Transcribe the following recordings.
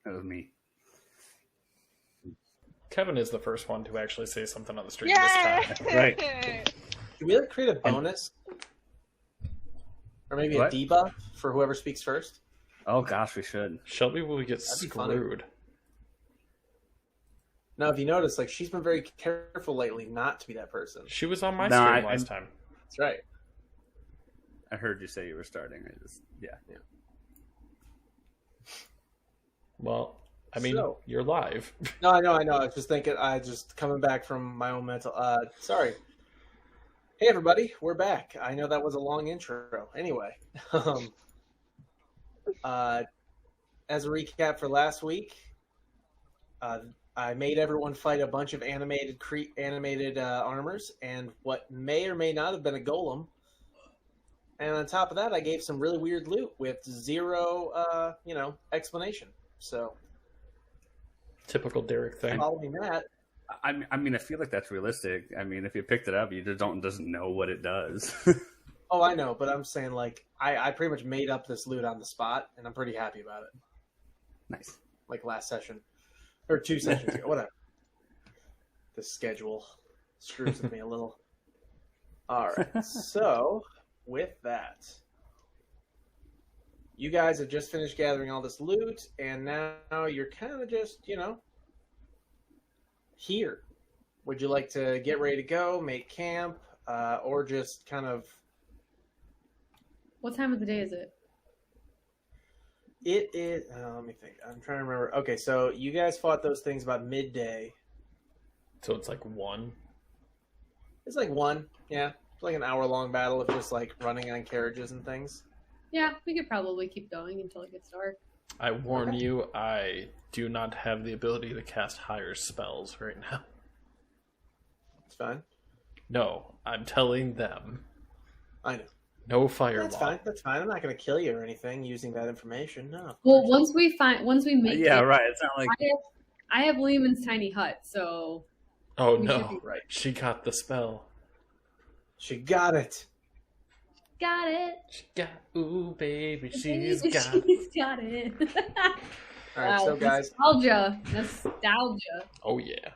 That was me. Kevin is the first one to actually say something on the stream Yay! this time. Right. Can we create a bonus? Or maybe What? a debuff for whoever speaks first? Oh gosh, we should. Shelby will get That'd be funny. screwed. Now, if you notice, like she's been very careful lately not to be that person. She was on my No, stream I- last time. That's right. I heard you say you were starting. Yeah. Well, I mean, So- you're live. No, I know. I was just thinking. I just coming back from my own mental. Sorry. Hey, everybody, we're back. I know that was a long intro. Anyway, as a recap for last week, I made everyone fight a bunch of animated armors and what may or may not have been a golem. And on top of that, I gave some really weird loot with zero, explanation. So, Typical Derek thing. following that, I mean, I feel like that's realistic. I mean, if you picked it up, you just doesn't know what it does. oh, I know, but I'm saying like I pretty much made up this loot on the spot, and I'm pretty happy about it. Nice. Like last session or 2 sessions ago, whatever. The schedule screws with me a little. All right, so with that, you guys have just finished gathering all this loot, and now you're kind of just, here. Would you like to get ready to go, make camp, or just kind of... What time of the day is it? It is... let me think. I'm trying to remember. Okay, so you guys fought those things about midday. So it's like 1. It's like 1, yeah. It's like an hour-long battle of just, like, running on carriages and things. Yeah, we could probably keep going until it gets dark. I warn you, I do not have the ability to cast higher spells right now. It's fine. No, I'm telling them. I know. No firewall. That's fine. That's fine. I'm not going to kill you or anything using that information. No. Well, once we make Yeah, it, right. It's not like I have Lehman's tiny hut, so Oh we should no, be right. she got the spell. She got it. Got it. She got, ooh baby, she's got She's got it. All right, so guys, nostalgia. Oh yeah.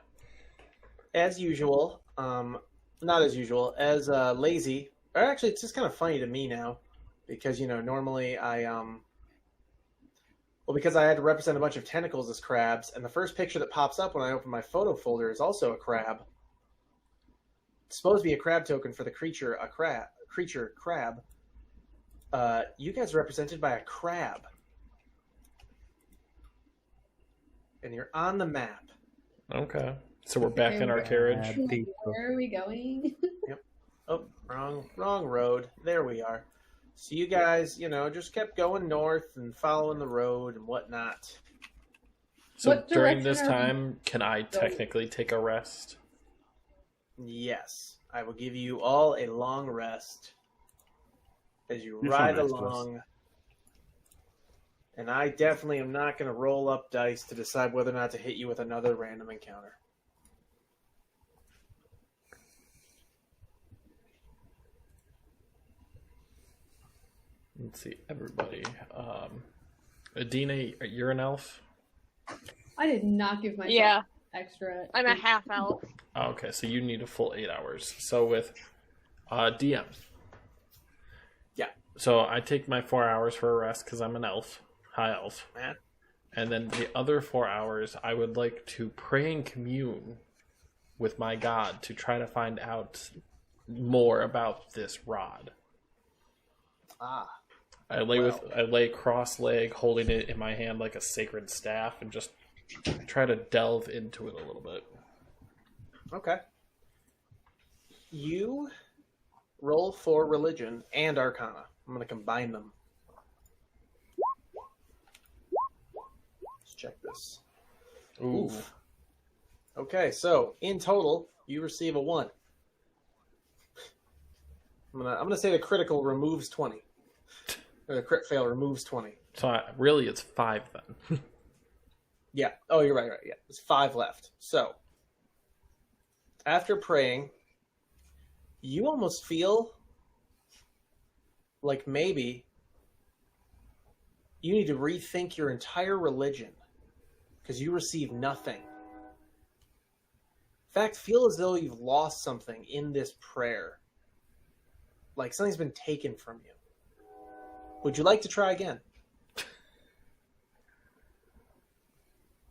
as usual, not as usual, as lazy, or actually it's just kind of funny to me now, because, normally because I had to represent a bunch of tentacles as crabs, and the first picture that pops up when I open my photo folder is also a crab. It's supposed to be a crab token for the creature crab. You guys are represented by a crab. And you're on the map. Okay. So we're back in our carriage. Where are we going? Oh, wrong road. There we are. So you guys, just kept going north and following the road and whatnot. So What during direction this are we time, can I technically take a rest? Yes, I will give you all a long rest as you You're ride so nice to us. along. And I definitely am not going to roll up dice to decide whether or not to hit you with another random encounter. Let's see, everybody. Adina, you're an elf? I did not give myself Yeah, extra. I'm a half elf. Oh, okay, so you need a full 8 hours. So with DM. Yeah. So I take my 4 hours for a rest because I'm an elf, high elf. Man. And then the other 4 hours, I would like to pray and commune with my god to try to find out more about this rod. Ah. I lay cross-leg, holding it in my hand like a sacred staff, and just try to delve into it a little bit. Okay. You roll for religion and arcana. I'm going to combine them. Let's check this. Ooh. Oof. Okay, so in total, you receive a 1. I'm gonna say the critical removes 20. Or the crit fail removes 20. So really, it's 5 then. Yeah. Oh, you're right. Yeah. There's 5 left. So, after praying, you almost feel like maybe you need to rethink your entire religion because you receive nothing. In fact, feel as though you've lost something in this prayer. Like something's been taken from you. Would you like to try again?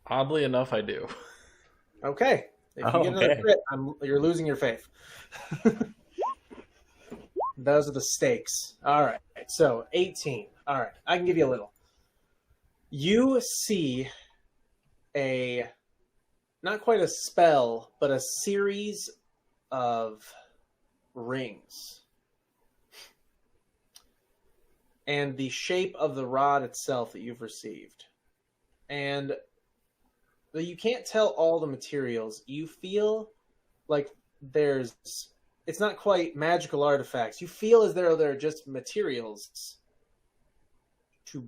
Oddly enough, I do. Okay. If you get another crit, you're losing your faith. Those are the stakes. All right. So 18. All right. I can give you a little. You see not quite a spell, but a series of rings. And the shape of the rod itself that you've received. And though you can't tell all the materials, you feel like it's not quite magical artifacts. You feel as though they're just materials to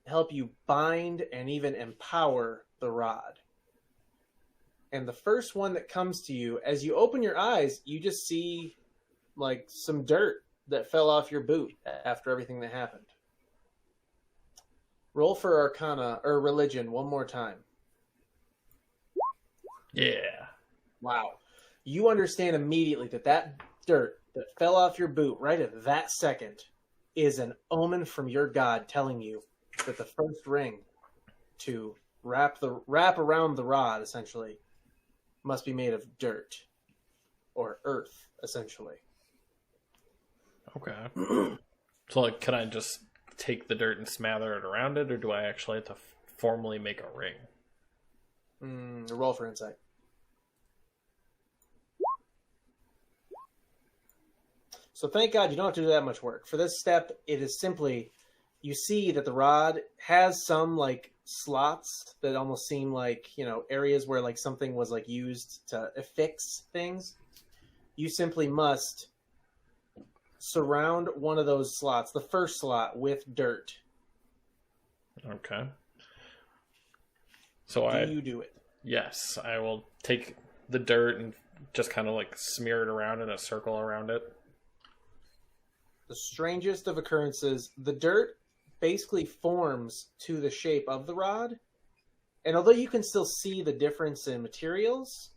help you bind and even empower the rod. And the first one that comes to you, as you open your eyes, you just see like some dirt that fell off your boot after everything that happened. Roll for Arcana or Religion one more time. Yeah. Wow. You understand immediately that dirt that fell off your boot right at that second is an omen from your god telling you that the first ring to wrap around the rod, essentially, must be made of dirt or earth, essentially. Okay. So, like, can I just take the dirt and smother it around it, or do I actually have to formally make a ring? Roll for insight. So thank God you don't have to do that much work. For this step, it is simply, you see that the rod has some like slots that almost seem like, areas where like something was like used to affix things. You simply must surround one of those slots, the first slot, with dirt. Okay. So you do it? Yes, I will take the dirt and just kind of like smear it around in a circle around it. The strangest of occurrences, the dirt basically forms to the shape of the rod. And although you can still see the difference in materials,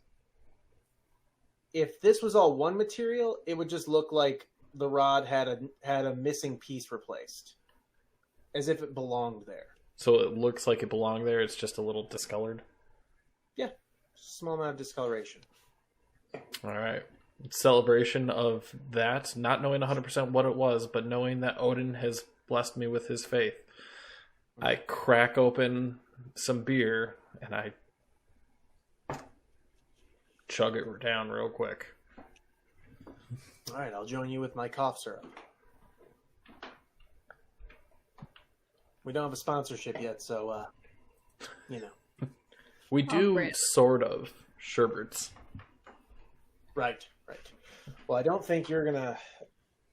if this was all one material, it would just look like the rod had a missing piece replaced, as if it belonged there. So it looks like it belonged there, it's just a little discolored? Yeah, small amount of discoloration. All right. Celebration of that, not knowing 100% what it was, but knowing that Odin has blessed me with his faith. I crack open some beer and I chug it down real quick. All right, I'll join you with my cough syrup. We don't have a sponsorship yet, so, We do, sort of, sherbets. Right. Well, I don't think you're going to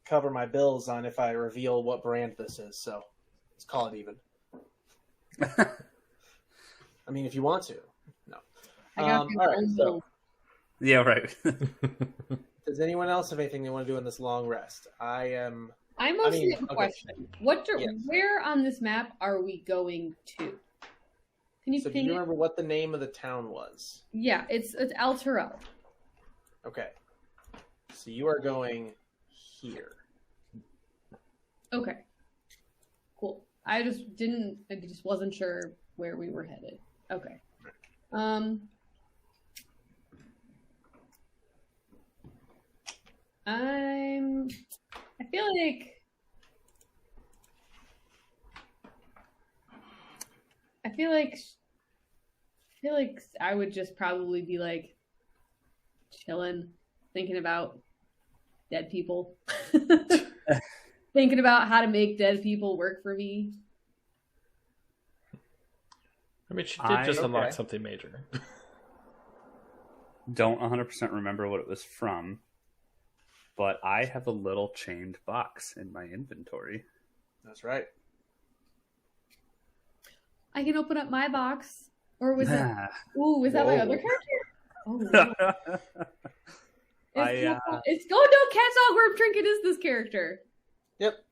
cover my bills on if I reveal what brand this is, so let's call it even. I mean, if you want to. No. I got all right, so, Yeah, right. does anyone else have anything they want to do in this long rest? I mostly have a question. Where on this map are we going to? Can you do ping you it? remember what the name of the town was? Yeah, it's El Terrell. Okay. So you are going here. Okay. Cool. I just wasn't sure where we were headed. Okay. I feel like I would just probably be like chilling, thinking about dead people. Thinking about how to make dead people work for me. I mean, she did just unlock something major. Don't 100% remember what it was from, but I have a little chained box in my inventory. That's right. I can open up my box. Or was that? Ooh, was that my other character? Oh no. It's Cat Dog Worm Trinket is this character. Yep.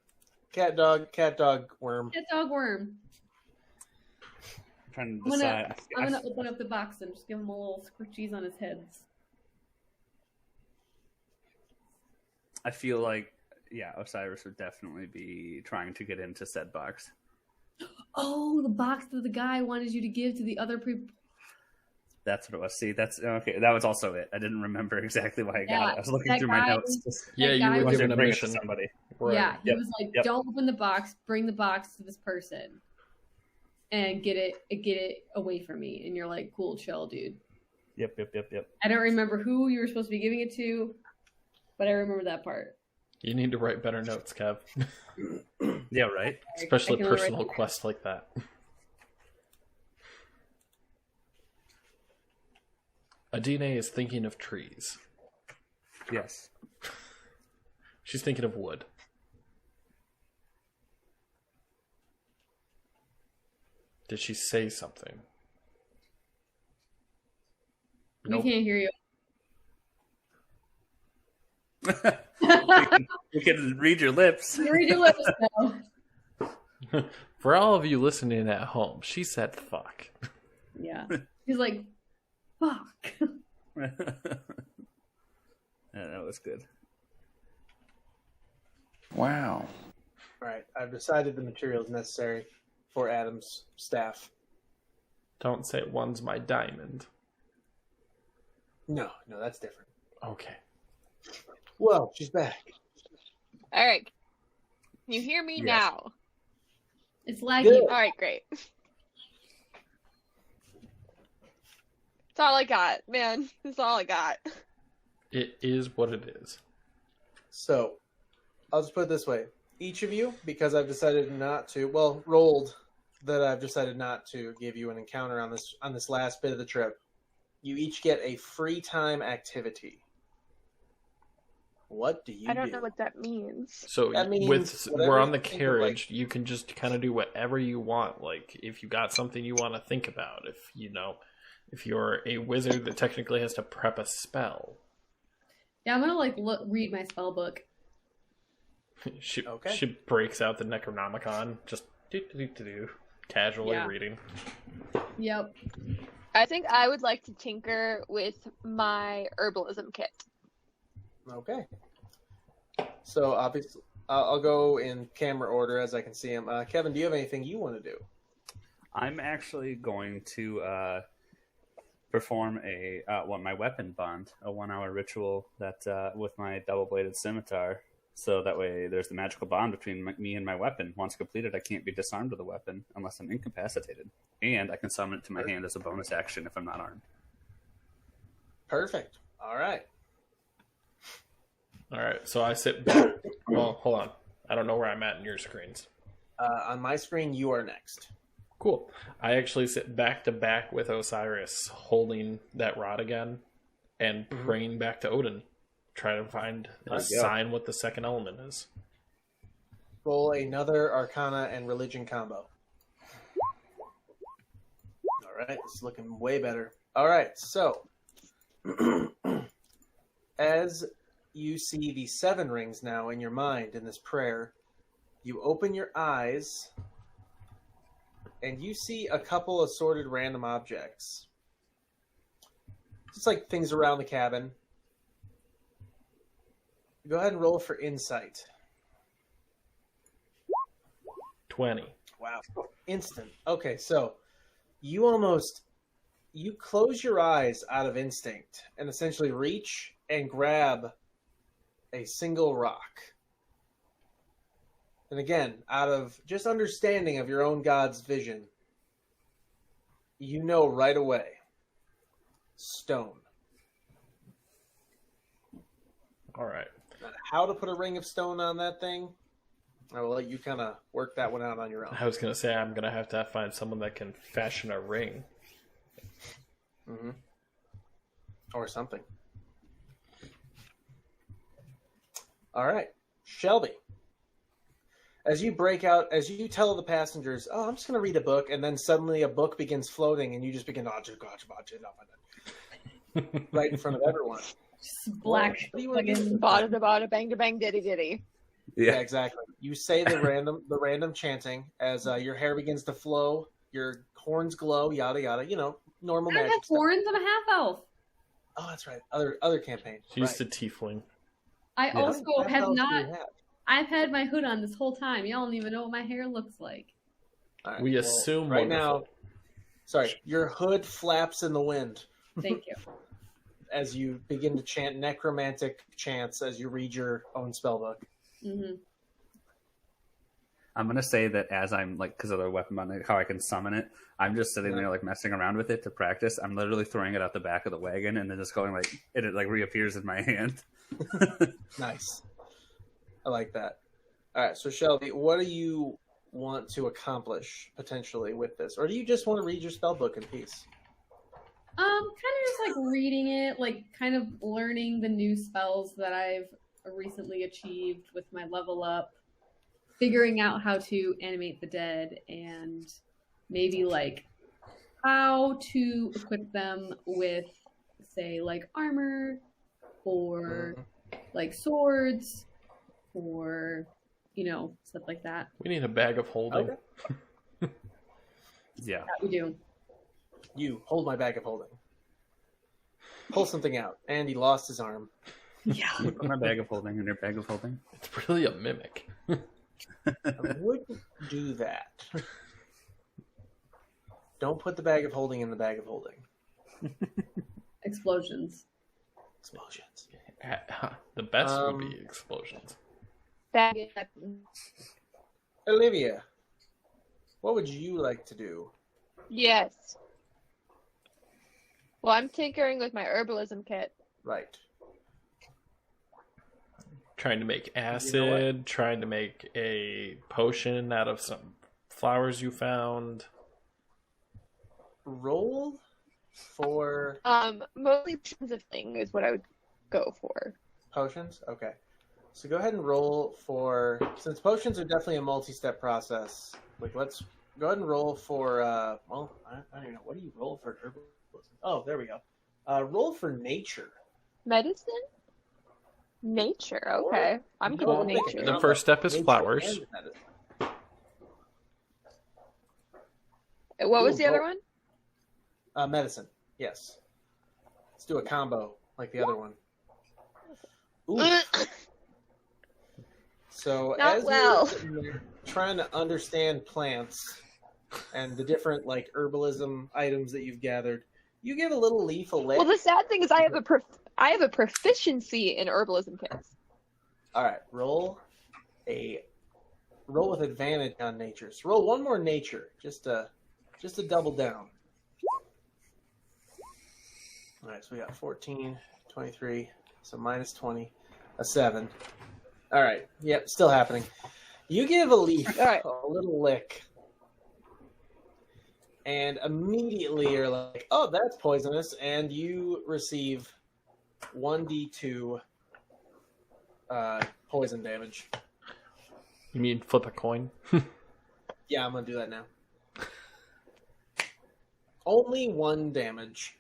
Cat dog worm. Cat Dog Worm. trying to decide. I'm gonna open up the box and just give him a little squishies on his heads. I feel like, yeah, Osiris would definitely be trying to get into said box. Oh, the box that the guy wanted you to give to the other people. That's what it was. See, that's okay. That was also it. I didn't remember exactly why I got it. I was looking that through my guy- notes. Yeah, you were was- given a Bring it mission. to somebody. Right. Yeah, he Yep. was like, Yep. "Don't open the box. Bring the box to this person, and get it away from me." And you're like, "Cool, chill, dude." Yep. I don't remember who you were supposed to be giving it to, but I remember that part. You need to write better notes, Kev. Yeah, right. Especially I can only write personal that. quests like that. Adine is thinking of trees. Yes. She's thinking of wood. Did she say something? Nope. We can't hear you. We can read your lips. Read your lips now. For all of you listening at home, she said fuck. Yeah, he's like, "Fuck." Yeah, that was good. Wow. All right, I've decided the materials necessary for Adam's staff. Don't say one's my diamond. No, that's different. Okay. Well, she's back. All right. Can you hear me Yes. now? It's laggy. Good. All right, great. That's all I got, man. That's all I got. It is what it is. So, I'll just put it this way. Each of you, because I've decided not to, rolled that I've decided not to give you an encounter on this last bit of the trip, you each get a free time activity. What do you I don't do? know what that means. So That means we're whatever on the you think of, carriage, you can just kind of do whatever you want. Like if you got something you want to think about, if you're a wizard that technically has to prep a spell. Yeah, I'm gonna read my spell book. She Okay. she breaks out the Necronomicon, just casually Yeah. reading. Yep. I think I would like to tinker with my herbalism kit. Okay. So, obviously, I'll go in camera order as I can see him. Kevin, do you have anything you want to do? I'm actually going to perform my weapon bond, a 1-hour ritual that with my double-bladed scimitar. So that way there's the magical bond between me and my weapon. Once completed, I can't be disarmed with a weapon unless I'm incapacitated. And I can summon it to my hand as a bonus action if I'm not armed. Perfect. All right. All right, so I sit back. Well, hold on. I don't know where I'm at in your screens. On my screen, you are next. Cool. I actually sit back to back with Osiris, holding that rod again, and praying back to Odin. Try to find There a you go. sign what the second element is. Roll another Arcana and Religion combo. All right, it's looking way better. All right, so as you see the 7 rings now in your mind in this prayer, you open your eyes and you see a couple assorted random objects. Just like things around the cabin. Go ahead and roll for insight. 20. Wow. Instant. Okay, so you close your eyes out of instinct and essentially reach and grab a single rock. And again, out of just understanding of your own God's vision, you know right away. Stone. All right. How to put a ring of stone on that thing, I will let you kind of work that one out on your own. I was going to say I'm going to have to find someone that can fashion a ring. Mm-hmm. Or something. All right. Shelby. As you tell the passengers, oh, I'm just going to read a book, and then suddenly a book begins floating, and you just begin, right in front of everyone. Just black. What do you want to do? Bada bang da bang diddy diddy. Yeah, exactly. You say the random chanting as your hair begins to flow, your horns glow, yada yada. Normal I don't magic have stuff. horns. I'm a half elf. Oh, that's right. Other campaign. She's Right. a tiefling. I Yeah. also What have else do not. you have? I've had my hood on this whole time. Y'all don't even know what my hair looks like. All right, We assume right wonderful. now. Sorry, your hood flaps in the wind Thank you. as you begin to chant necromantic chants as you read your own spellbook. Hmm. I'm gonna say that as I'm like, because of the weapon bond, how I can summon it, I'm just sitting there like messing around with it to practice. I'm literally throwing it out the back of the wagon and then just going like it like reappears in my hand. Nice. I like that. All right, so Shelby, what do you want to accomplish potentially with this, or do you just want to read your spellbook in peace? Kind of just like reading it, like kind of learning the new spells that I've recently achieved with my level up, figuring out how to animate the dead, and maybe like how to equip them with, say, like armor or like swords or stuff like that. We need a bag of holding. Okay. Yeah. That we do. You hold my bag of holding. Pull something out, and he lost his arm. Yeah. Put my bag of holding in your bag of holding. It's really a mimic. I wouldn't do that. Don't put the bag of holding in the bag of holding. Explosions. Explosions. The best would be explosions. Bag. Olivia, what would you like to do? Yes. Well, I'm tinkering with my herbalism kit. Right. Trying to make acid, You know trying to make a potion out of some flowers you found. Roll for Mostly potions of thing is what I would go for. potions. Okay. So go ahead and roll for, since potions are definitely a multi-step process. Like, let's go ahead and roll for. Well, I don't even know. What do you roll for herbalism? Oh, there we go. Roll for nature. Medicine? Nature, okay. I'm good with nature. The first step is Nature flowers. and medicine. What was Ooh, the other roll. one? Medicine. Yes. Let's do a combo like the other one. Ooh. So Not as well. you're sitting there trying to understand plants and the different like herbalism items that you've gathered, you give a little leaf a lick. Well, the sad thing is I have a proficiency in herbalism kits. All right, roll with advantage on nature. So roll one more nature, just to double down. All right, so we got 14, 23, so minus 20, a 7. All right, yep, still happening. You give a leaf All right. a little lick, and immediately you're like, oh, that's poisonous, and you receive 1d2 poison damage. You mean flip a coin? Yeah, I'm going to do that now. Only 1 damage.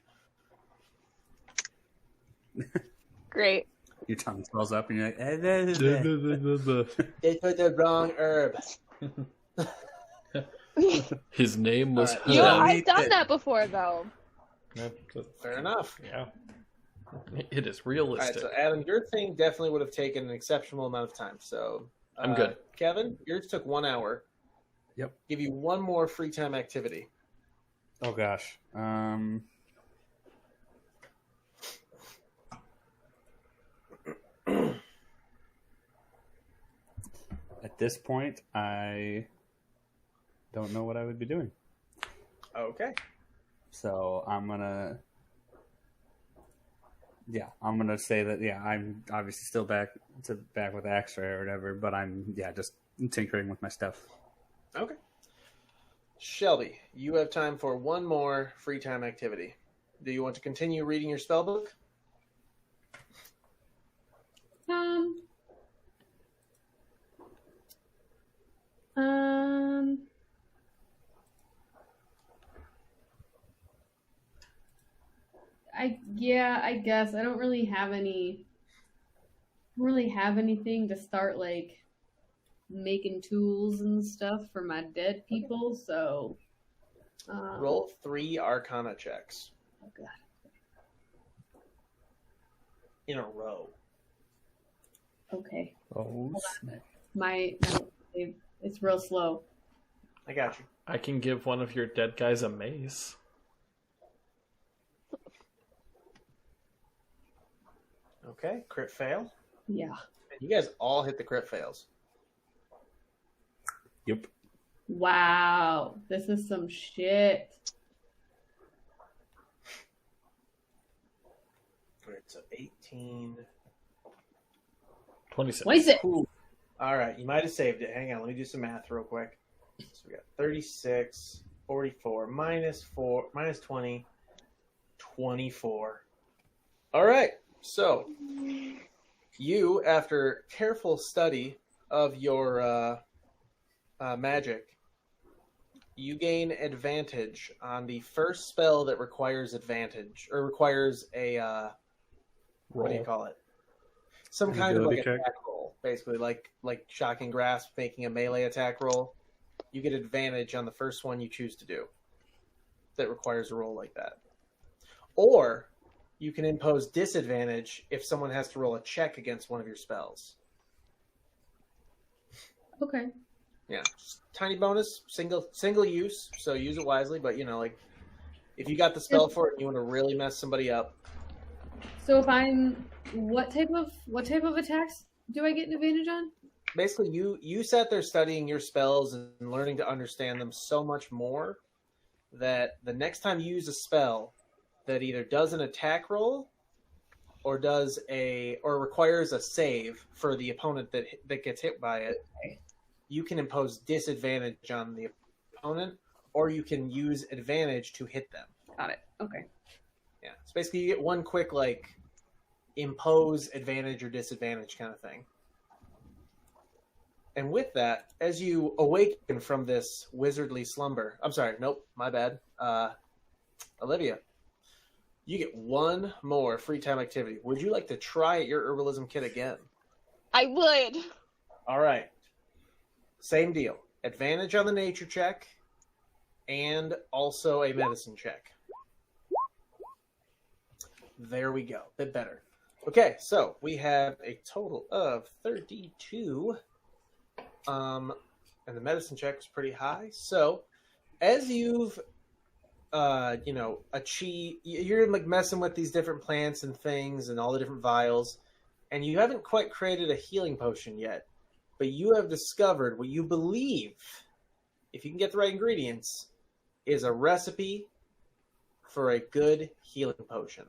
Great. Your tongue swells up and you're like, They put the wrong herb. His name was Alright. You know, Hood. I've done that before, though. Fair enough. Yeah. It is All right, realistic. so Adam, your thing definitely would have taken an exceptional amount of time. So I'm good. Kevin, yours took 1 hour. Yep. Give you one more free time activity. oh gosh. At this point, I don't know what I would be doing. Okay. So I'm gonna say that I'm obviously still back with Axray or whatever, but I'm just tinkering with my stuff. Okay. Shelby, you have time for one more free time activity. Do you want to continue reading your spell book? I guess I don't really have anything to start like making tools and stuff for my dead people, so Roll 3 Arcana checks Oh god. in a row. Okay. Oh, snap. My it's real slow. I got you. I can give one of your dead guys a mace. Okay, crit fail. Yeah. And you guys all hit the crit fails. Yep. Wow. This is some shit. Alright, so 18. 26. 26. Cool. All right, you might have saved it. Hang on, let me do some math real quick. So we got 36, 44, minus 4, minus 20, 24. All right, so you, after careful study of your magic, you gain advantage on the first spell that requires advantage, or requires a, what do you call it? Some kind of like Ability check? attack roll, basically, like Shocking Grasp, making a melee attack roll. You get advantage on the first one you choose to do that requires a roll like that. Or you can impose disadvantage if someone has to roll a check against one of your spells. Okay. Yeah, just tiny bonus, single use, so use it wisely. But like if you got the spell for it and you want to really mess somebody up, So if I'm what type of attacks do I get an advantage on? basically you sat there studying your spells and learning to understand them so much more that the next time you use a spell that either does an attack roll or requires a save for the opponent that gets hit by it, you can impose disadvantage on the opponent, or you can use advantage to hit them. Got it. Okay. Yeah, so basically you get one quick impose advantage or disadvantage kind of thing. And with that, as you awaken from this wizardly slumber, I'm sorry, nope, my bad. Olivia, you get one more free time activity. Would you like to try your herbalism kit again? I would. All right. Same deal. Advantage on the nature check and also a medicine check. There we go. Bit better. Okay, so we have a total of 32. And the medicine check was pretty high. So as you've achieve, you're messing with these different plants and things and all the different vials, and you haven't quite created a healing potion yet, but you have discovered what you believe, if you can get the right ingredients, is a recipe for a good healing potion.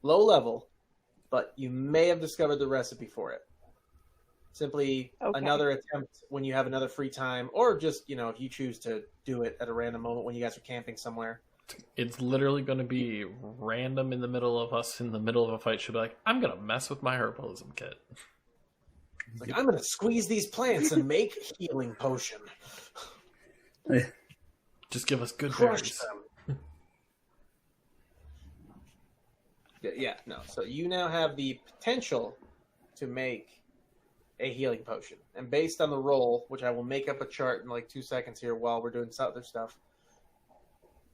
Low level, but you may have discovered the recipe for it. Simply another attempt when you have another free time, or just, if you choose to do it at a random moment when you guys are camping somewhere. It's literally going to be random in the middle of us in the middle of a fight. She'll be like, I'm going to mess with my herbalism kit. It's I'm going to squeeze these plants and make healing potion. Just give us good Crush berries. them. Yeah, no. So you now have the potential to make a healing potion. And based on the roll, which I will make up a chart in 2 seconds here while we're doing some other stuff,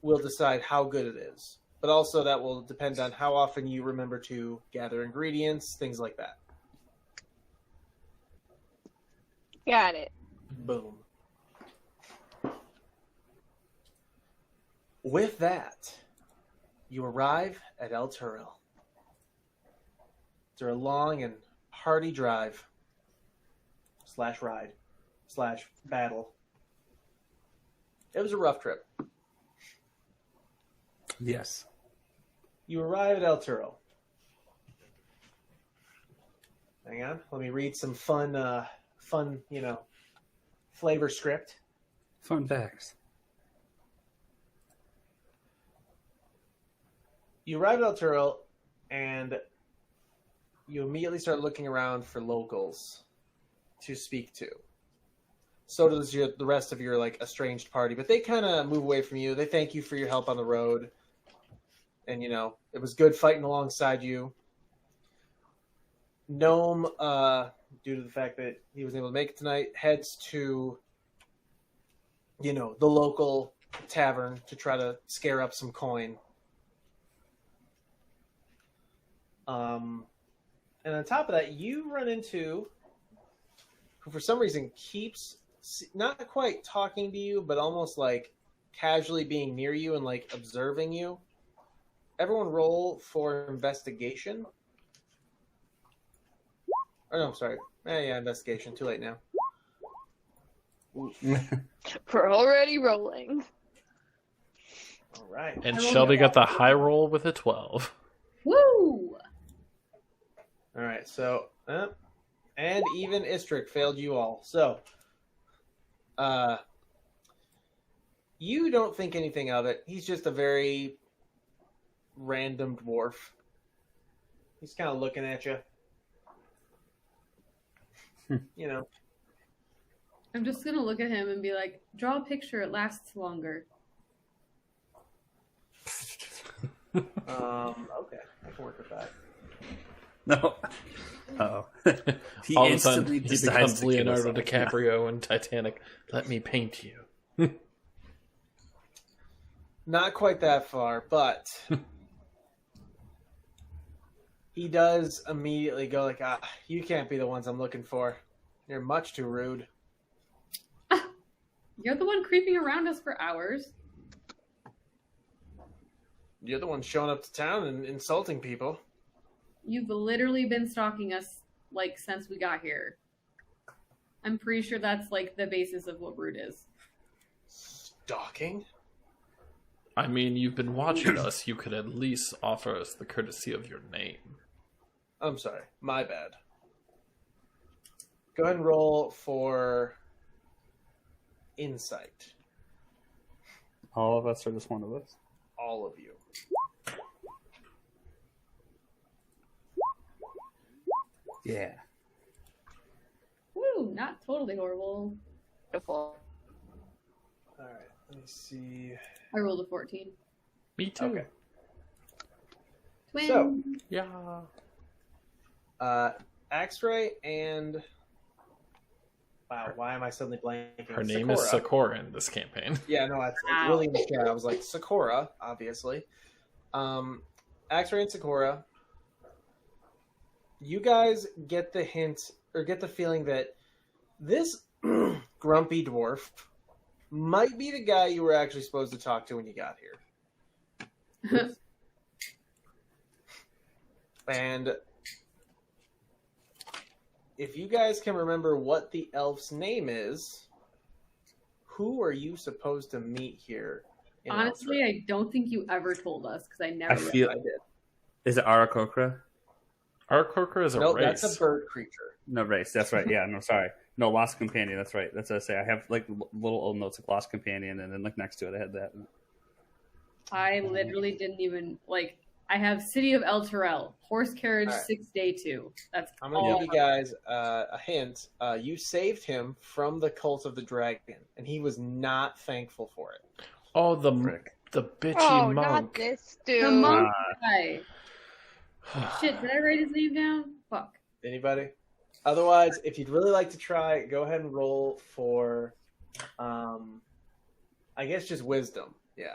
we'll decide how good it is. But also that will depend on how often you remember to gather ingredients, things like that. Got it. Boom. With that, you arrive at El Turil. After a long and hardy drive / ride / battle. It was a rough trip. Yes. You arrive at El Turil. Hang on, let me read some fun, flavor script. Fun facts. You arrive at El Turil, and you immediately start looking around for locals to speak to. So does the rest of your estranged party, but they kind of move away from you. They thank you for your help on the road, and it was good fighting alongside you. Gnome, due to the fact that he was able to make it tonight, heads to the local tavern to try to scare up some coin. And on top of that, you run into who for some reason keeps not quite talking to you, but almost like casually being near you and like observing you. Everyone roll for investigation. Oh no, I'm sorry. Yeah, investigation. Too late now. We're already rolling. All right. And Shelby got the high roll with a 12. Woo! All right. So, and even Istrick failed you all. So, you don't think anything of it. He's just a very random dwarf. He's kind of looking at you. You know. I'm just gonna look at him and be like, draw a picture, it lasts longer. Okay, I can work with that. No. Oh. He All of a sudden, instantly he decides becomes to kill Leonardo himself. DiCaprio in Titanic. Let me paint you. Not quite that far, but he does immediately go like, you can't be the ones I'm looking for. You're much too rude. You're the one creeping around us for hours. You're the one showing up to town and insulting people. You've literally been stalking us, like, since we got here. I'm pretty sure that's, like, the basis of what rude is. Stalking? I mean, you've been watching us. You could at least offer us the courtesy of your name. I'm sorry. My bad. Go ahead and roll for insight. All of us or just one of us? All of you. Yeah. Woo, not totally horrible. Beautiful. All right. Let me see. I rolled a 14. Me too. Okay. Twin. So- Yeah. X-Ray and... Wow, why am I suddenly blanking? Her name is Sakura in this campaign. Yeah, no, it's really in the chat. I was like, Sakura, obviously. X-Ray and Sakura, you guys get the hint, or get the feeling that this grumpy dwarf might be the guy you were actually supposed to talk to when you got here. And if you guys can remember what the elf's name is, who are you supposed to meet here? Honestly, I don't think you ever told us, because I never I feel. I did. Is it Arakokra? Arakokra is a No, race. that's a bird creature. No, race. That's right. Yeah, no, sorry. No, Lost Companion. That's right. That's what I say. I have like little old notes like Lost Companion, and then like next to it, I had that. I literally didn't even, like, I have City of El Terrell, Horse Carriage, All right. 6 Day 2. That's I'm going to all. give you guys a hint. You saved him from the cult of the dragon, and he was not thankful for it. Oh, the Frick. bitchy Oh, not monk. this The dude. monk guy. Shit, did I write his name down? Fuck. Anybody? Otherwise, if you'd really like to try, go ahead and roll for, I guess, just wisdom. Yeah.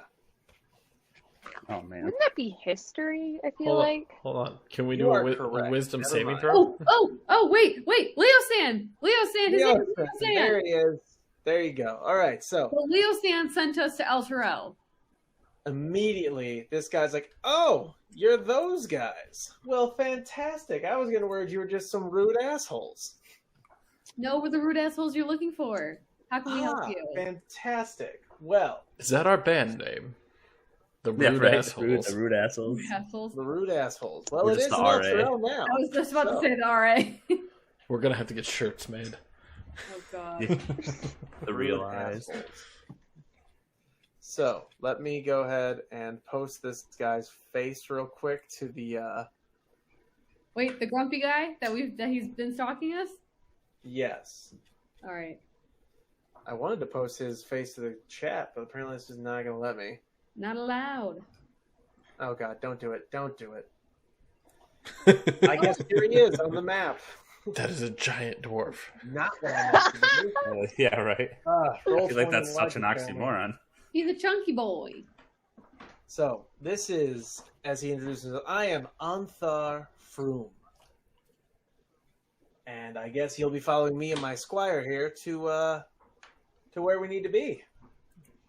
Oh man. Wouldn't that be history? I feel like. Hold on. Can we You do are a correct. wisdom Never saving mind. throw? Wait. Leo San. His name is Leo San. There he is. There you go. All right, so Well, Leo San sent us to El Terrell. immediately this guy's like, "Oh, you're those guys. Well, fantastic. I was going to worry you were just some rude assholes." No, we're the rude assholes you're looking for. How can we help you? Fantastic. Well, Is that our band name? The Yeah, Rude right. Assholes. The rude assholes. Rude assholes. the rude assholes. Well, We're it is just an the RA. Trail now. I was just about So- to say the RA. We're gonna have to get shirts made. Oh god. The real eyes. assholes. So let me go ahead and post this guy's face real quick to the. Wait, the grumpy guy that he's been stalking us? Yes, All right. I wanted to post his face to the chat, but apparently it's just not going to let me. Not allowed. Oh god, don't do it! Don't do it! I guess here he is on the map. That is a giant dwarf. Not what I meant to do. Yeah, right. Roll I feel like 20 that's such an logic, family. oxymoron. He's a chunky boy. So, this is, as he introduces himself, I am Anthar Froome. And I guess he'll be following me and my squire here to where we need to be.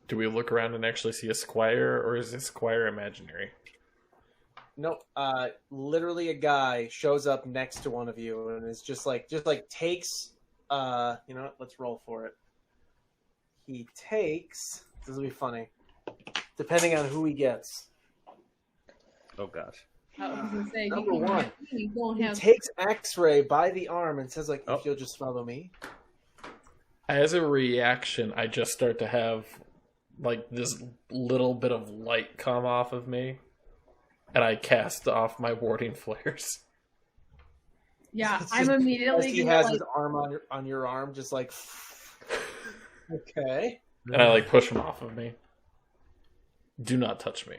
Do we look around and actually see a squire, or is this squire imaginary? No, literally a guy shows up next to one of you and is just like takes, you know what, let's roll for it. He takes, this will be funny, depending on who he gets. Oh gosh. I was gonna say, Number one, he won't he have. takes X-Ray by the arm and says like, Oh. if you'll just follow me. As a reaction, I just start to have like this little bit of light come off of me, and I cast off my warding flares. Yeah, It's I'm just- immediately as he gonna, has like, his arm on your arm, just like, okay. And I like push him off of me. Do not touch me.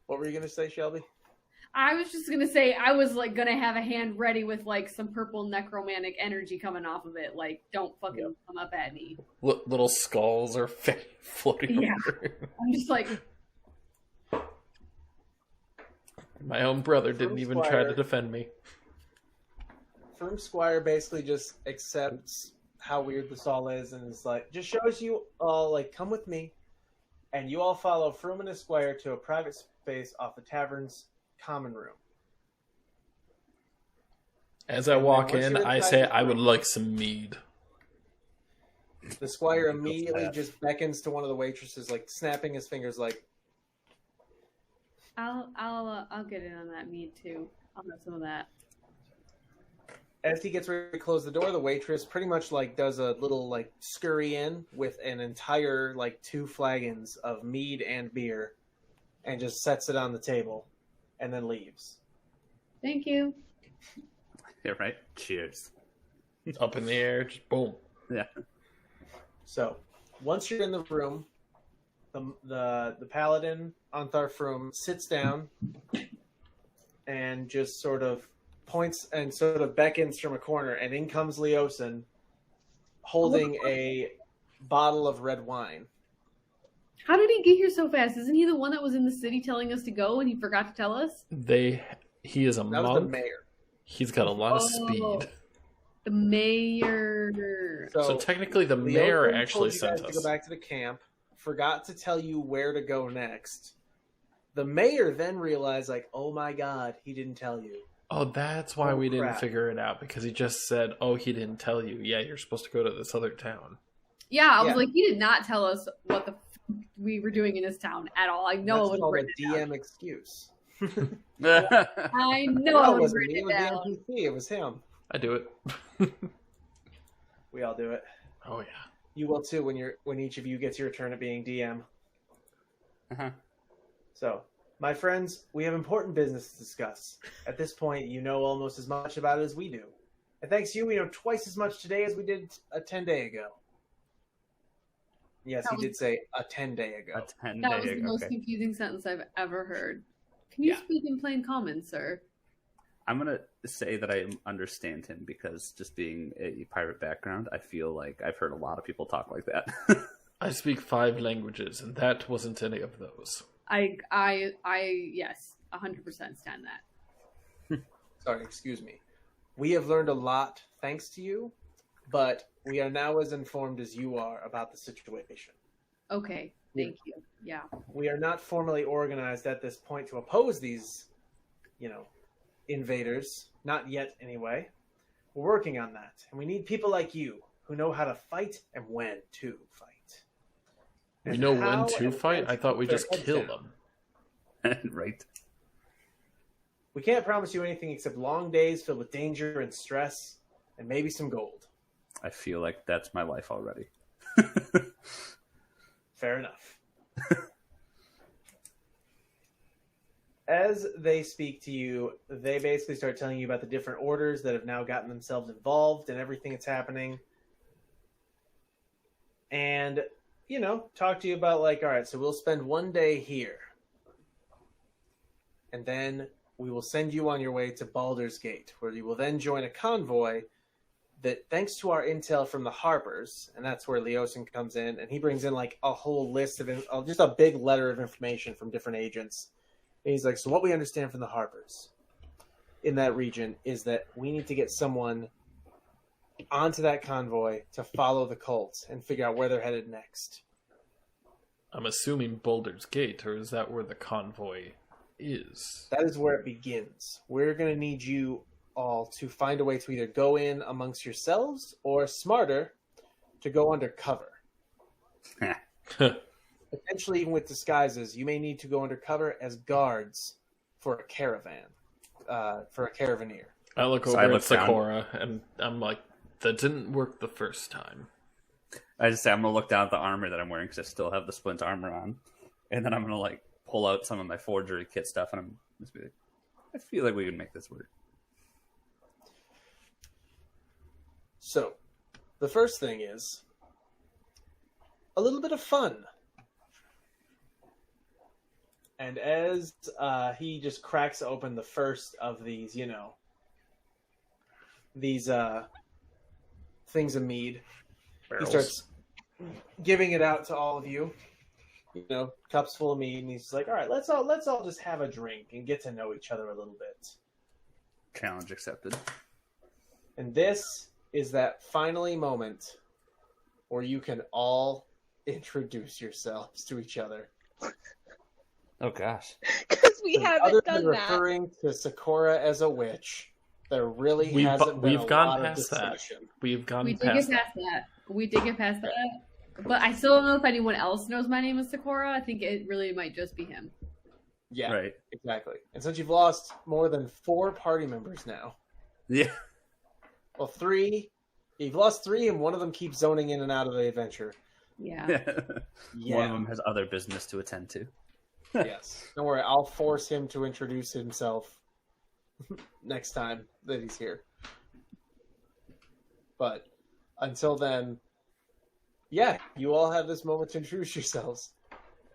What were you gonna say, Shelby? I was just gonna say I was like gonna have a hand ready with like some purple necromantic energy coming off of it. Like, don't fucking come up at me. Little skulls are floating Yeah. over. I'm just like, My own brother didn't even try Squire. to defend me. Froome Squire basically just accepts how weird this all is and is like, just shows you all, like, come with me. And you all follow Froome and his Squire to a private space off the tavern's common room. As I And then walk once in, you're I inside say the I would room- like some mead. The Squire immediately fast. just beckons to one of the waitresses, like, snapping his fingers, like, I'll get in on that mead too. I'll have some of that. as he gets ready to close the door, the waitress pretty much, like, does a little, like, scurry in with an entire, like, 2 flagons of mead and beer and just sets it on the table and then leaves. Thank you. Yeah, right. Cheers. Up in the air, just boom. Yeah. So, once you're in the room, the paladin, Anthar Froome, sits down and just sort of points and sort of beckons from a corner, and in comes Leosin holding a bottle of red wine. How did he get here so fast? Isn't he the one that was in the city telling us to go and he forgot to tell us? He is a That was the monk. mayor. He's got a lot of Oh. speed. The mayor. So technically, the Leosin mayor told actually you sent guys us. to go back to the camp, forgot to tell you where to go next. The mayor then realized, like, oh my god, he didn't tell you. Oh, that's why Oh, we didn't crap. figure it out, because he just said, "Oh, he didn't tell you. Yeah, you're supposed to go to this other town." Yeah, I was Yeah. like, he did not tell us what the we were doing in his town at all. I know That's it was called a written down. DM excuse. I know No, it it was wasn't written me. It was the down. NPC. It was him. I do it. We all do it. Oh yeah. You will too when each of you gets your turn at being DM. Uh-huh. So, my friends, we have important business to discuss. At this point, you know almost as much about it as we do. And thanks to you, we know twice as much today as we did a 10-day ago. Yes, That he did say a 10-day ago. A 10 That was day. the most Okay. confusing sentence I've ever heard. Can you Yeah. speak in plain common, sir? I'm gonna say that I understand him because just being a pirate background, I feel like I've heard a lot of people talk like that. I speak 5 languages, and that wasn't any of those. I yes, 100% stand that. Sorry, excuse me. We have learned a lot thanks to you, but we are now as informed as you are about the situation. Okay, thank you. Yeah. We are not formally organized at this point to oppose these, invaders. Not yet, anyway. We're working on that, and we need people like you who know how to fight and when to fight. We And know how when to and fight? when I thought we keep just their heads kill down. them. Right. We can't promise you anything except long days filled with danger and stress, and maybe some gold. I feel like that's my life already. Fair enough. As they speak to you, they basically start telling you about the different orders that have now gotten themselves involved and everything that's happening. And, talk to you about, like, all right, so we'll spend one day here. And then we will send you on your way to Baldur's Gate, where you will then join a convoy that thanks to our intel from the Harpers, and that's where Leosin comes in, and he brings in like a whole list of just a big letter of information from different agents. And he's like, so what we understand from the Harpers in that region is that we need to get someone onto that convoy to follow the cult and figure out where they're headed next. I'm assuming Boulder's Gate, or is that where the convoy is? That is where it begins. We're going to need you all to find a way to either go in amongst yourselves or, smarter, to go undercover. Potentially even with disguises, you may need to go undercover as guards for a caravan, for a caravaneer. I look over at Sakura, and I'm like, that didn't work the first time. I just say I'm going to look down at the armor that I'm wearing because I still have the splint armor on. And then I'm going to like pull out some of my forgery kit stuff and I'm just be like, I feel like we can make this work. So, the first thing is a little bit of fun. And as he just cracks open the first of these, these things of mead, Barrels. he starts giving it out to all of you. Cups full of mead, and he's like, "All right, let's all just have a drink and get to know each other a little bit." Challenge accepted. And this is that finally moment where you can all introduce yourselves to each other. Oh gosh. Because we haven't Other done than that. referring to Sakura as a witch, there really hasn't been a lot of discussion. We've gone We did past get past that. We did get past that. But I still don't know if anyone else knows my name is Sakura. I think it really might just be him. Yeah, Right. exactly. And since you've lost more than 4 party members now, Yeah. well, 3, you've lost 3, and one of them keeps zoning in and out of the adventure. Yeah. One of them has other business to attend to. Yes. Don't worry, I'll force him to introduce himself next time that he's here. But until then, yeah, you all have this moment to introduce yourselves.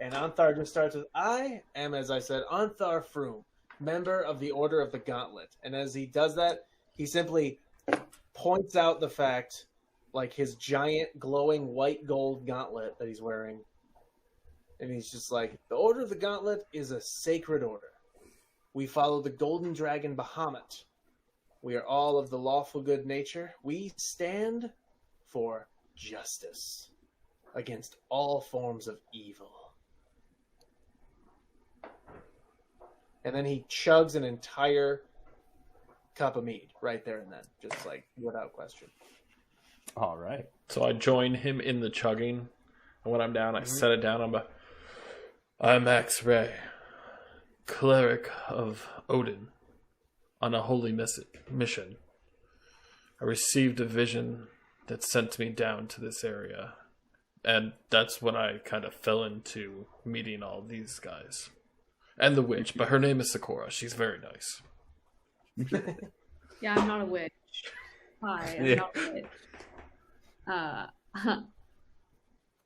And Anthar just starts with, I am, as I said, Anthar Froome, member of the Order of the Gauntlet. And as he does that, he simply points out the fact, like his giant glowing white gold gauntlet that he's wearing. And he's just like, the Order of the Gauntlet is a sacred order. We follow the golden dragon Bahamut. We are all of the lawful good nature. We stand for justice against all forms of evil. And then he chugs an entire cup of mead right there and then, just like without question. All right. So I join him in the chugging. And when I'm down, I set it down. I'm Max Ray, cleric of Odin, on a holy mission. I received a vision that sent me down to this area. And that's when I kind of fell into meeting all these guys. And the witch, but her name is Sakura. She's very nice. Yeah, I'm not a witch. Hi, I'm not a witch.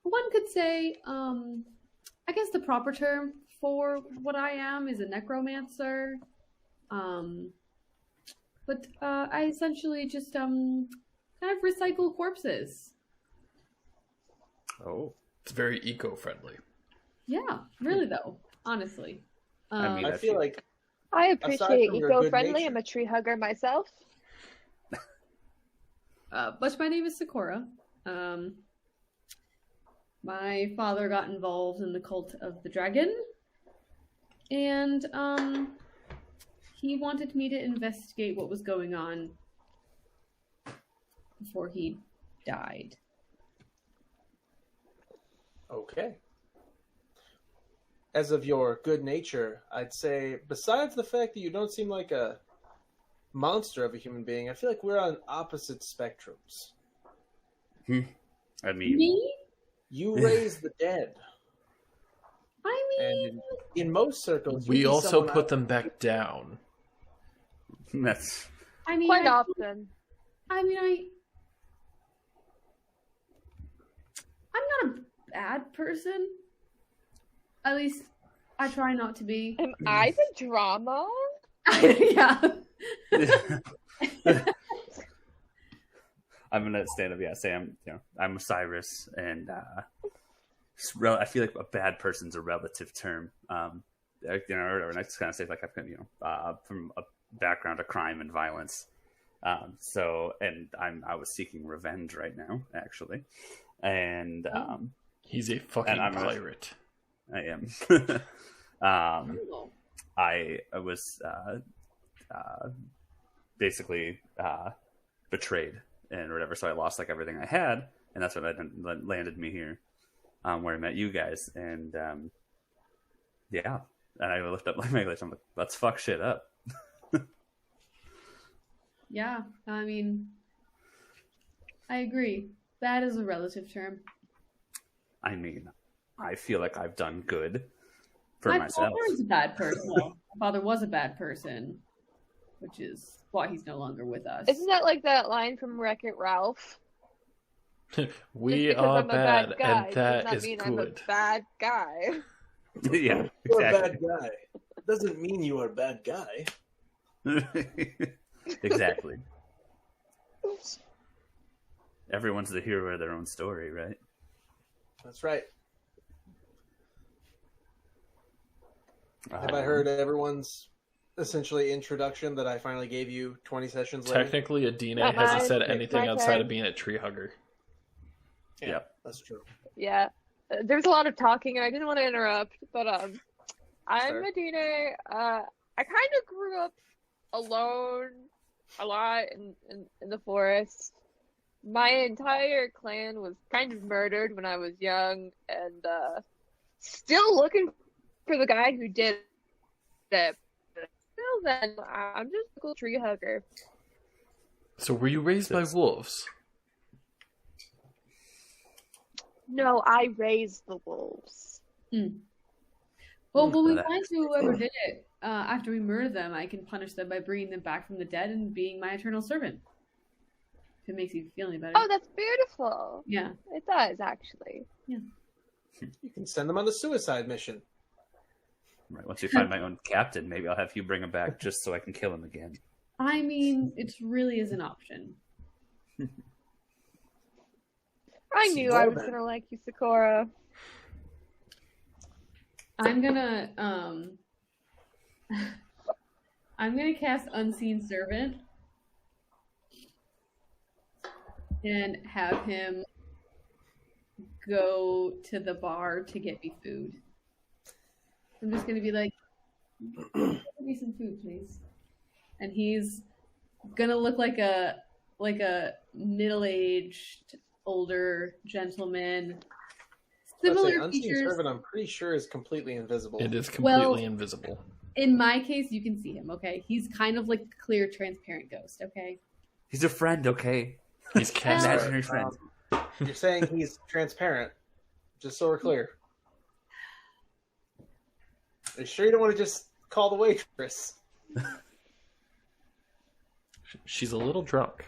One could say, I guess the proper term for what I am is a necromancer. But I essentially just kind of recycle corpses. Oh. It's very eco-friendly. Yeah, really though, honestly. I mean, I feel like I Aside appreciate from your good eco-friendly. nature. I'm a tree hugger myself. But my name is Sakura. My father got involved in the cult of the dragon, and he wanted me to investigate what was going on before he died. okay. As of your good nature, I'd say, besides the fact that you don't seem like a monster of a human being, I feel like we're on opposite spectrums. I mean, Me? You raise the dead. I mean, And in most circles, We you'd be also someone put out- them back down. that's Quite often. I'm not a bad person. At least I try not to be. Am I the drama? Yeah. I'm gonna stand up. Yeah, say I'm Osiris, and I feel like a bad person's a relative term. Or I just kind of say like I've from a background of crime and violence. I was seeking revenge right now, actually, and he's a fucking pirate. I am. I was basically betrayed and whatever, so I lost like everything I had, and that's what landed me here, where I met you guys, and yeah, and I lift up my English. I'm like, let's fuck shit up. Yeah, I mean, I agree. That is a relative term. I mean, I feel like I've done good for myself. My father is a bad person. Well, my father was a bad person, which is why he's no longer with us. Isn't that like that line from Wreck-It Ralph? We are bad, and that is good. I'm a bad guy. Yeah, You're exactly. a bad guy. It doesn't mean you are a bad guy. Exactly. Everyone's the hero of their own story, right? That's right. Have I heard everyone's essentially introduction that I finally gave you 20 sessions later? Technically, Adina hasn't said anything outside of being a tree hugger. Yeah, that's true. Yeah. There's a lot of talking, and I didn't want to interrupt, but I'm Adina. I kind of grew up alone a lot in the forest. My entire clan was kind of murdered when I was young, and still looking for the guy who did it. Until then, I'm just a cool tree hugger. So were you raised by wolves? No, I raised the wolves. Well, when we find whoever did it, after we murder them, I can punish them by bringing them back from the dead and being my eternal servant. If it makes you feel any better. Oh, that's beautiful. Yeah. It does, actually. Yeah. You can send them on a suicide mission. Right. Once you find my own captain, maybe I'll have you bring him back just so I can kill him again. I mean, it really is an option. I knew I was gonna like you, Sakura. I'm gonna cast Unseen Servant and have him go to the bar to get me food. I'm just gonna be like, get me some food, please. And he's gonna look like a middle-aged, older gentleman. Similar Unseen features. Servant, I'm pretty sure, is completely invisible. It is completely invisible. In my case, you can see him, okay? He's kind of like a clear, transparent ghost, okay? He's a friend, okay? He's cast. Imaginary friend. You're saying he's transparent, just so we're clear. Are you sure you don't want to just call the waitress? She's a little drunk.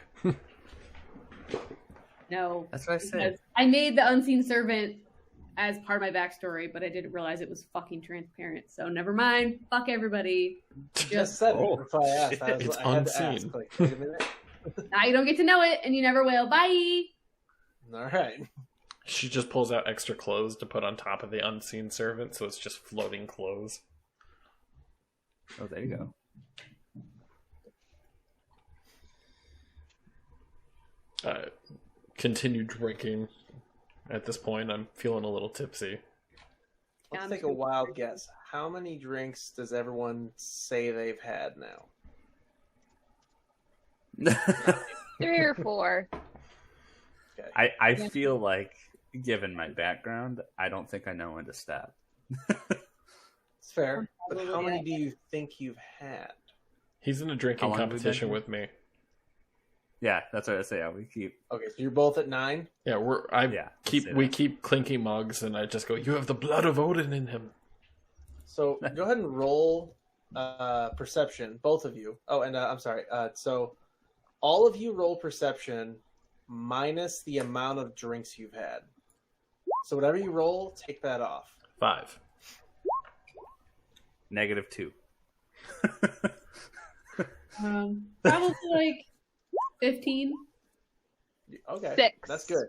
No. That's what I said. I made the Unseen Servant as part of my backstory, but I didn't realize it was fucking transparent. So never mind. Fuck everybody. Just said it. That's why I asked. It's I had unseen. to ask. Like, wait a minute. Now you don't get to know it, and you never will. Bye! All right. She just pulls out extra clothes to put on top of the unseen servant, so it's just floating clothes. Oh, there you go. Continue drinking. At this point, I'm feeling a little tipsy. Let's take a wild guess. How many drinks does everyone say they've had now? 3 or 4. Okay. I feel like, given my background, I don't think I know when to stop. It's fair. But how many do you think you've had? He's in a drinking How long have we competition been with me. Yeah, that's what I say. We keep. Okay, so you're both at 9? Yeah, we keep clinking mugs, and I just go, "You have the blood of Odin in him." So go ahead and roll perception, both of you. Oh, and I'm sorry. So all of you roll perception minus the amount of drinks you've had. So whatever you roll, take that off. 5. -2. Probably like 15. Okay. 6. That's good.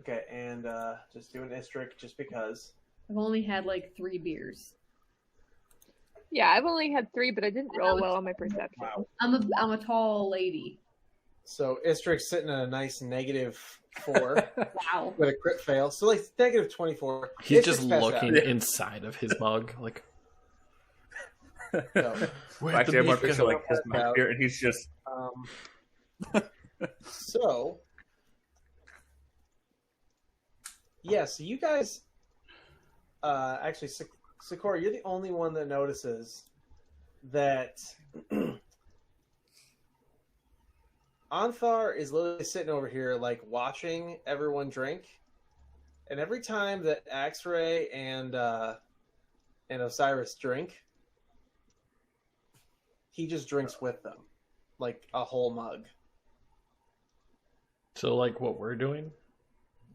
Okay, and just do an Istric just because. I've only had like 3 beers. Yeah, I've only had 3, but I didn't roll well on my perception. Wow. I'm a tall lady. So Istric's sitting at a nice -4 Wow. with a crit fail. So like -24. He's Istric's just passed looking out. inside of his mug, like. So, Actually, I'm more picture like his Out. mouth here, and he's just. So, yeah. So you guys, actually, Sakura, you're the only one that notices that Anthar is literally sitting over here, like watching everyone drink, and every time that Axray and Osiris drink, he just drinks with them, like a whole mug. So, like what we're doing?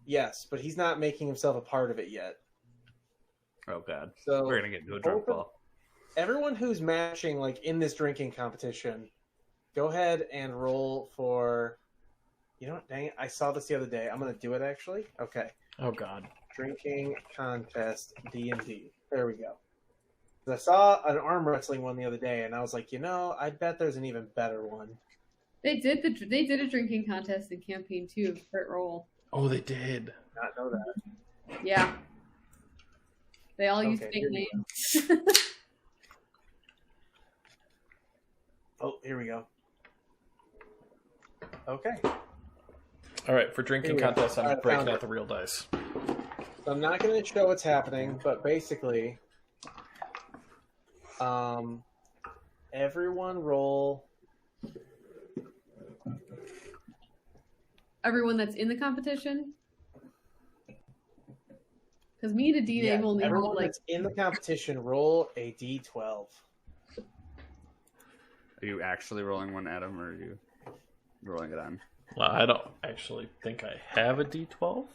Yes, but he's not making himself a part of it yet. Oh god, So we're gonna get into a drunk ball. everyone who's matching, like in this drinking competition, go ahead and roll for. You know what? Dang it! I saw this the other day. I'm gonna do it actually. Okay, Oh God. drinking contest D&D. There we go. 'Cause I saw an arm wrestling one the other day, and I was like, I bet there's an even better one. They did a drinking contest in campaign 2 of Crit Roll. Oh, they did. Not know that. Yeah. They all use Okay, fake here we names. Oh, here we go. Okay. All right, for drinking Here we go. contest, I'm All right, breaking found out it. the real dice. So I'm not going to show what's happening, but basically, everyone roll. Everyone that's in the competition. Because me and Adina have only everyone rolled like that's in the competition roll a d12. Are you actually rolling one, Adam, or are you rolling it on? Well, I don't actually think I have a D12.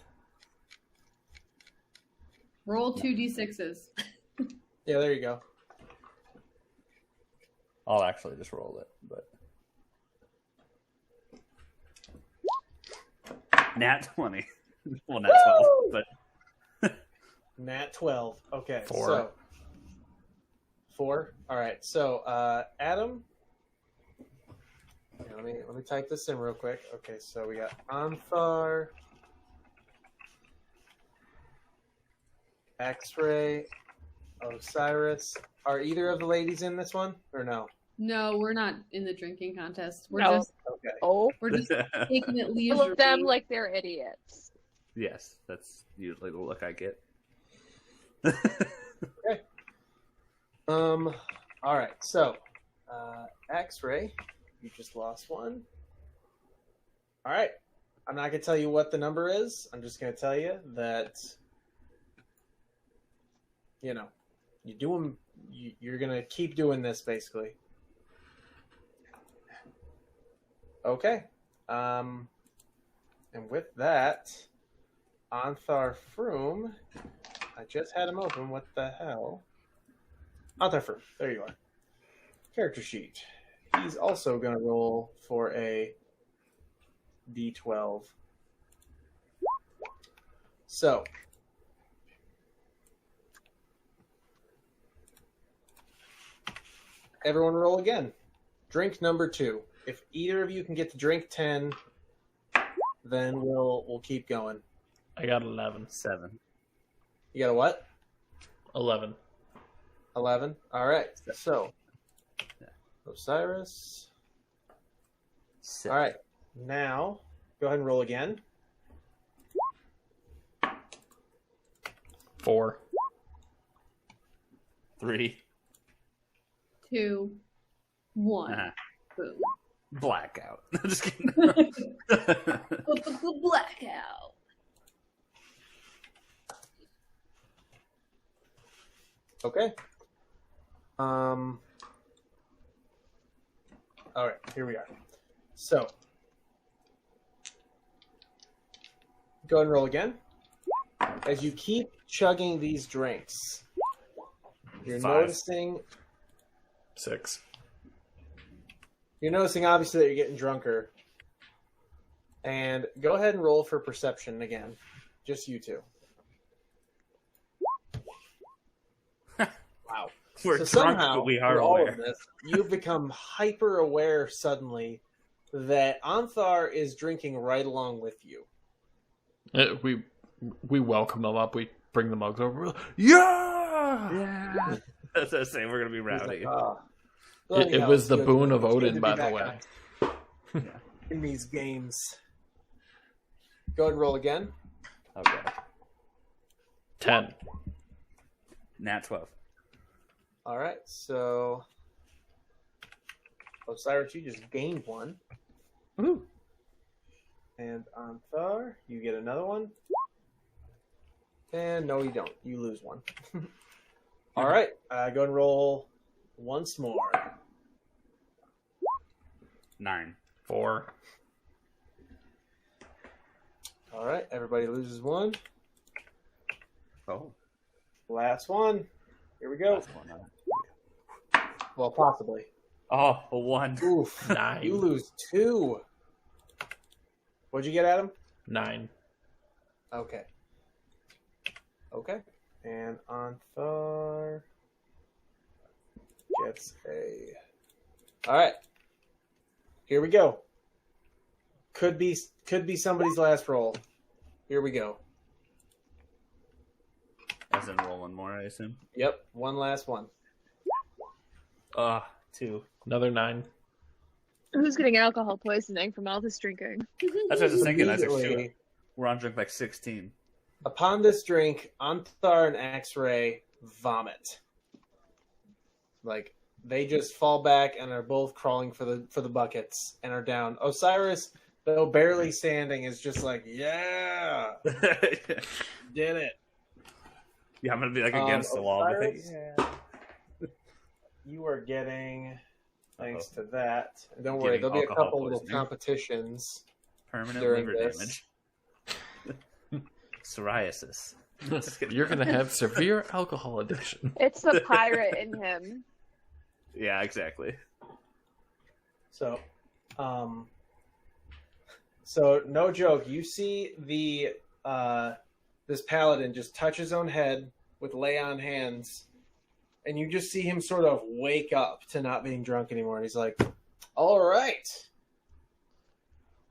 roll 2 d6s. Yeah, there you go. I'll actually just roll it, but nat 20. Well, nat 12, but Nat 12. Okay. 4. So, 4. All right. So, Adam. Here, let me type this in real quick. Okay. So we got Anthar, X-Ray, Osiris. Are either of the ladies in this one or no? No, we're not in the drinking contest. We're No. just Okay. Oh, taking it look leisurely. at them like they're idiots. yes, that's usually the look I get. All right. So, X-Ray, you just lost one. All right. I'm not gonna tell you what the number is. I'm just gonna tell you that you're gonna keep doing this basically. Okay. And with that, Anthar Froome, I just had him open. What the hell? Anthar Froome, there you are. Character sheet. He's also going to roll for a d12. So, everyone roll again. Drink number 2. If either of you can get to drink 10, then we'll keep going. I got 11. 7. You got a what? 11. 11. All right. So, Osiris. 7. All right. Now, go ahead and roll again. 4. 3. 2, 1. Uh-huh. Boom. Blackout. Just kidding. Blackout. Okay. All right, here we are. So, go ahead and roll again. As you keep chugging these drinks, you're 5. noticing 6. obviously that you're getting drunker. And go ahead and roll for perception again. Just you two. Wow. We're So drunk, somehow, but we are through all aware. of this, you've become hyper aware suddenly that Anthar is drinking right along with you. We welcome them up. We bring the mugs over. Yeah! That's what I say. We're gonna be He's rowdy. like, It was the boon of It's good Odin, to by be the back way. on in these games. Go ahead and roll again. Okay. 10. Nat 12. All right, so Osiris, you just gained one. Woo. And Anthar, you get another one. And no, you don't. You lose one. All right, go and roll once more. 9. 4. All right, everybody loses one. Oh. Last one. Here we go. Last one, Well, possibly. Oh, a 1. Oof. 9. You lose 2. What'd you get, Adam? 9. Okay. Okay. And Anthar gets a... All right. Here we go. Could be somebody's last roll. Here we go. As in roll one more, I assume. Yep. One last one. 2. Another 9. Who's getting alcohol poisoning from all this drinking? That's what I was thinking. I was like, Immediately, shoot, we're on drink like 16. upon this drink, Anthar and X-Ray vomit. Like they just fall back and are both crawling for the buckets and are down. Osiris, though barely standing, is just like, yeah, did it. Yeah, I'm gonna be like against the wall with it. Osiris, Yeah. You are getting, thanks to that. And don't Getting worry, there'll be a alcohol couple little poisoning. competitions. Permanent During liver this. damage. Psoriasis. You're going to have severe alcohol addiction. It's the pirate in him. Yeah, exactly. So, so no joke. You see the this paladin just touch his own head with lay on hands, and you just see him sort of wake up to not being drunk anymore. And he's like, "All right,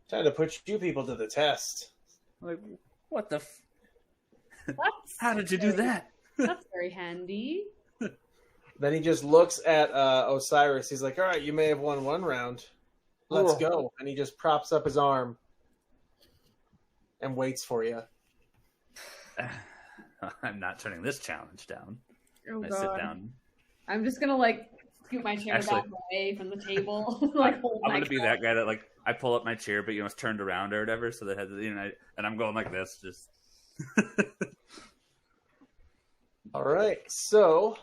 time to put you people to the test." Like, what the? That's How did you do that? That's very handy. Then he just looks at Osiris. He's like, "All right, you may have won one round. Let's Oh. go." And he just props up his arm and waits for you. I'm not turning this challenge down. Oh I god. sit down. I'm just gonna like scoot my chair Actually- back away from the table. Like hold I'm my gonna be cup. that guy that like I pull up my chair, but it's turned around or whatever, so that has and I'm going like this, just. All right, so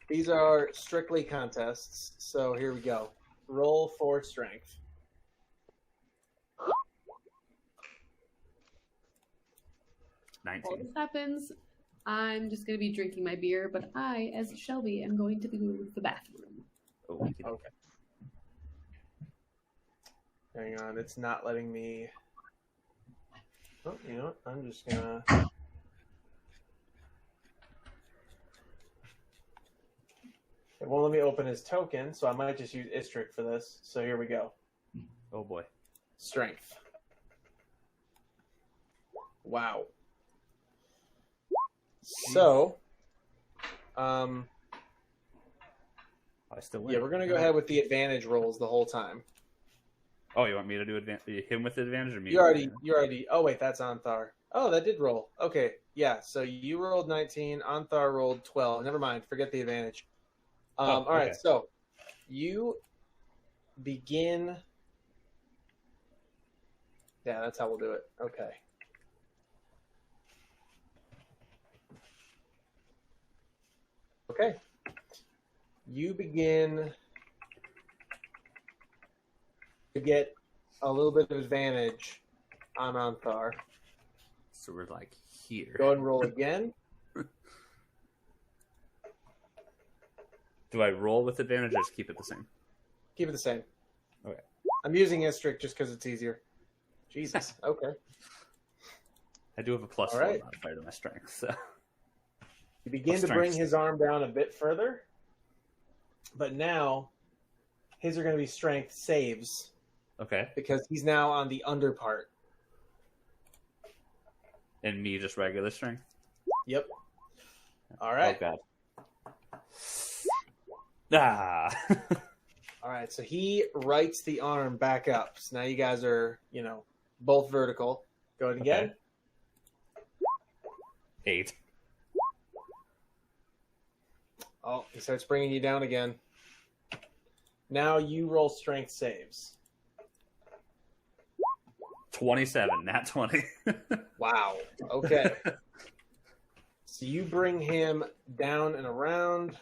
these are strictly contests. So here we go. Roll for strength. While 19. this happens, I'm just gonna be drinking my beer, but I, as Shelby, am going to go to the bathroom. Oh, Okay. Hang on, it's not letting me. Oh, you know what? I'm just gonna. It won't let me open his token, so I might just use Istric for this. So here we go. oh boy. Strength. Wow. So, I still win. yeah, we're gonna go ahead with the advantage rolls the whole time. Oh, you want me to do him with advantage or me? You already. Oh wait, that's Anthar. Oh, that did roll. Okay, yeah. So you rolled 19. Anthar rolled 12. Never mind. Forget the advantage. All right. okay. So you begin. Yeah, that's how we'll do it. Okay. Okay. You begin to get a little bit of advantage on Anthar. So we're like here. Go and roll again. Do I roll with advantage or just keep it the same? Keep it the same. Okay. I'm using Istric just because it's easier. Jesus. Okay. I do have a plus All 4 right. modifier to my strength, so You begin to bring his arm down a bit further, but now his are going to be strength saves okay. because he's now on the under part. And me just regular strength. Yep. All right. Oh god. Ah. All right. So he rights the arm back up. So now you guys are, both vertical. Go ahead again. Okay. 8. Oh, he starts bringing you down again. Now you roll strength saves. 27, not 20. Wow. Okay. So you bring him down and around.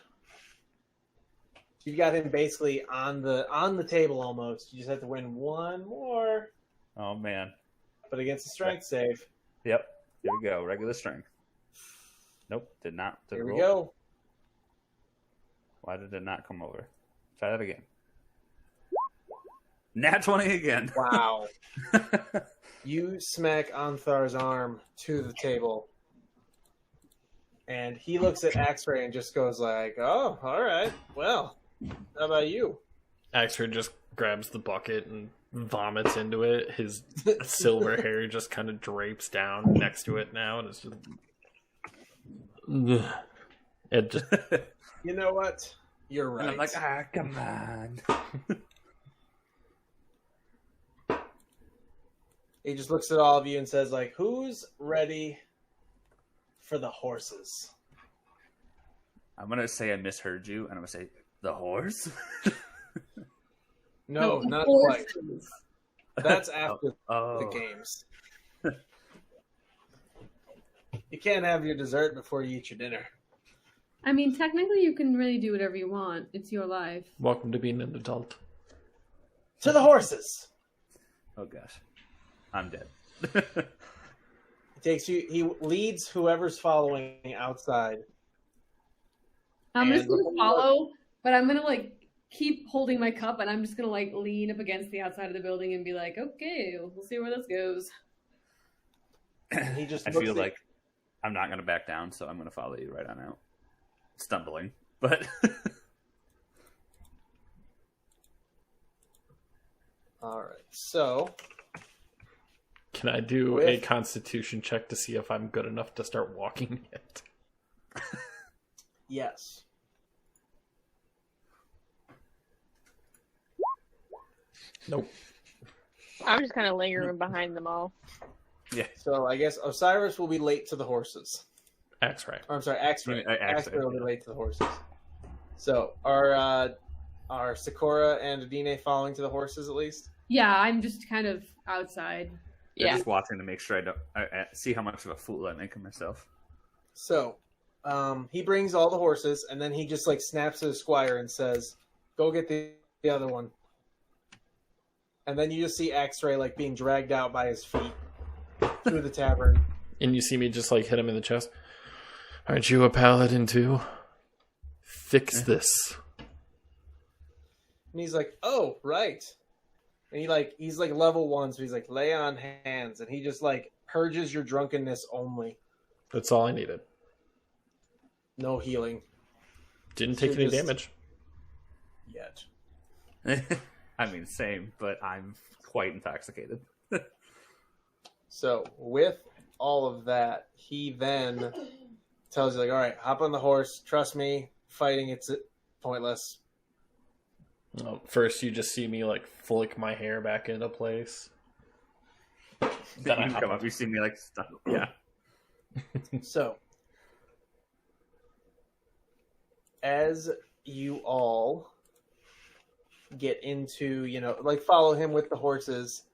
You've got him basically on the table almost. You just have to win one more. Oh man. But against the strength save. Yep. Here we go. Regular strength. Nope. Did not. Here we roll. go. Why did it not come over? Try that again. Nat 20 again. Wow. You smack Anthar's arm to the table. And he looks at X-Ray and just goes like, oh, all right. Well, how about you? Axford just grabs the bucket and vomits into it. His silver hair just kind of drapes down next to it now, and it's just... It just... You know what? You're right. And I'm like, come on. He just looks at all of you and says, like, who's ready for the horses? I'm going to say I misheard you, and I'm going to say, the horse? No, the not horses. quite. That's after Oh. the games. You can't have your dessert before you eat your dinner. I mean, technically, you can really do whatever you want. It's your life. Welcome to being an adult. To the horses. Oh, gosh. I'm dead. He leads whoever's following outside. I'm just And gonna before- follow, but I'm gonna keep holding my cup, and I'm just gonna lean up against the outside of the building and be like, okay, we'll see where this goes. And he just I looks feel at- like I'm not going to back down, so I'm going to follow you right on out. Stumbling, but... All right, so Can I do With- a constitution check to see if I'm good enough to start walking yet? yes. Nope. I'm just kind of lingering behind them all. yeah. So I guess Osiris will be late to the horses. X-ray. Or, I'm sorry, X-Ray. X-Ray, X-Ray will be yeah. late to the horses. So are Sakura and Adine following to the horses at least? Yeah, I'm just kind of outside. I'm Yeah. just watching to make sure I see how much of a fool I make of myself. So he brings all the horses, and then he just snaps at his squire and says, "Go get the other one." And then you just see X-Ray being dragged out by his feet through the tavern. And you see me just hit him in the chest. Aren't you a paladin too? Fix this. And he's like, "Oh, right." And he's level 1, so he's like, "Lay on hands," and he just purges your drunkenness only. That's all I needed. No healing Didn't take You're any just- damage. yet. I mean, same, but I'm quite intoxicated. So with all of that, he then tells you, "All right, hop on the horse. Trust me, fighting it's pointless." First, you just see me flick my hair back into place. Then I you hop come on. up, you see me stuck. Yeah. So as you all get into, follow him with the horses,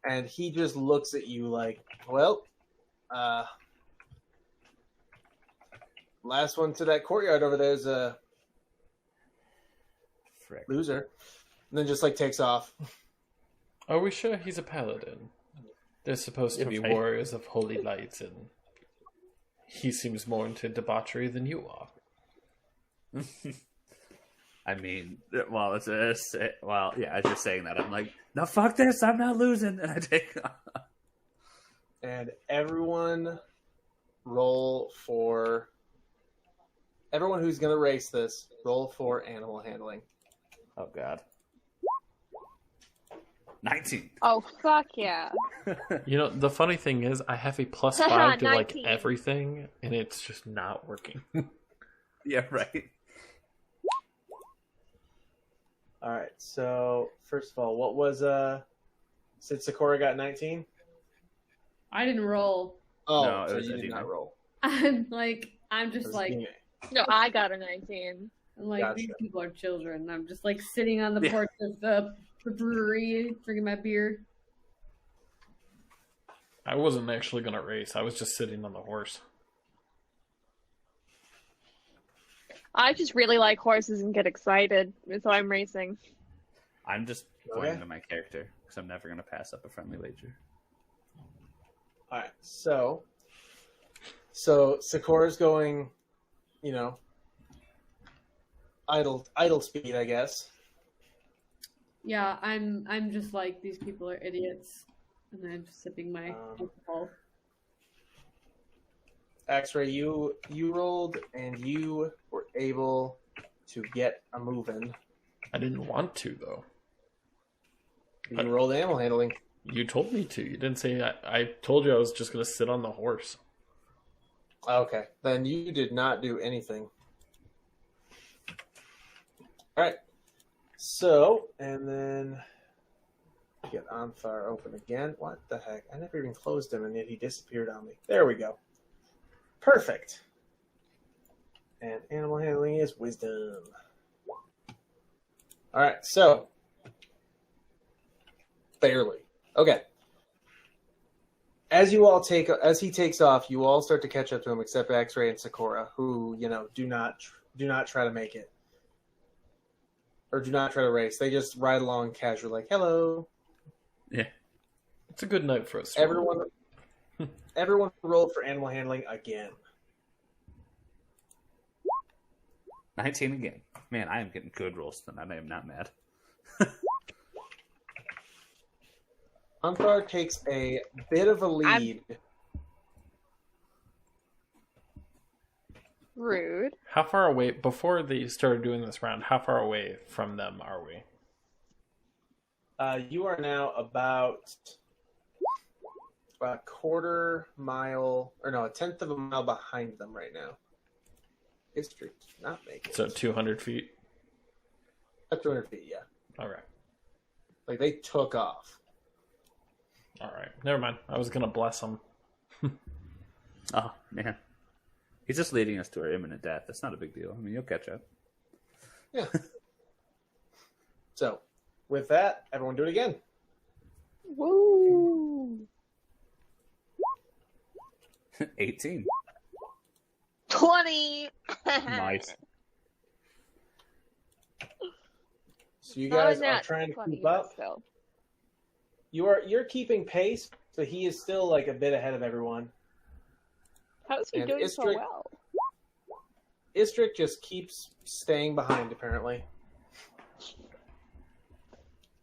and he just looks at you well, last one to that courtyard over there is a Frick. loser. And then just takes off. Are we sure he's a paladin? They're supposed to be Right. warriors of holy light, and he seems more into debauchery than you are. I mean, well, it's well, yeah. As you're saying that, I'm like, no, fuck this. I'm not losing, and I take. And everyone roll for. Everyone who's going to race this, roll for animal handling. Oh God. 19. Oh, fuck yeah. You know, the funny thing is, I have a +5 to like 19. everything, and it's just not working. Yeah, right. All right. So first of all, what was since Sakura got 19? I didn't roll. Oh, No, it so was you did Adina. not roll. I'm It just was like, Adina. No, I got a 19. Gotcha. These people are children. I'm just like sitting on the Yeah. porch of the brewery, drinking my beer. I wasn't actually gonna race. I was just sitting on the horse. I just really like horses and get excited, and so I'm racing. I'm just Okay. going into my character because I'm never going to pass up a friendly wager. All right. So Sakura's going, idle speed, I guess. Yeah, I'm just like, these people are idiots, and I'm just sipping my alcohol. X-Ray, you rolled and you were able to get a move in. I didn't want to though. You rolled animal handling. You told me to. You didn't say. I told you I was just gonna sit on the horse. Okay, then you did not do anything. All right. So, and then get Onthar open again. What the heck? I never even closed him, and yet he disappeared on me. There we go. Perfect. And animal handling is wisdom. All right, so barely. Okay. As he takes off, you all start to catch up to him, except X-Ray and Sakura, who do not try to make it, or do not try to race. They just ride along casually, like hello. Yeah. It's a good night for us. Everyone rolled for animal handling again. 19 again. Man, I am getting good rolls tonight. I am not mad. Onthar takes a bit of a lead. Rude. How far away before they started doing this round? How far away from them are we? You are now about a quarter mile, or no, a tenth of a mile behind them right now. History did not make it. So 200 feet. 200 feet, yeah. All right. Like they took off. All right. Never mind. I was gonna bless them. Oh, man. He's just leading us to our imminent death. That's not a big deal. I mean, you'll catch up. Yeah. So, with that, everyone do it again. Woo! 18. 20! Nice. So you guys Not are trying to 20, keep up. Still. You're keeping pace, so he is still like a bit ahead of everyone. How's he And doing so Istrik- well? Istrik just keeps staying behind, apparently.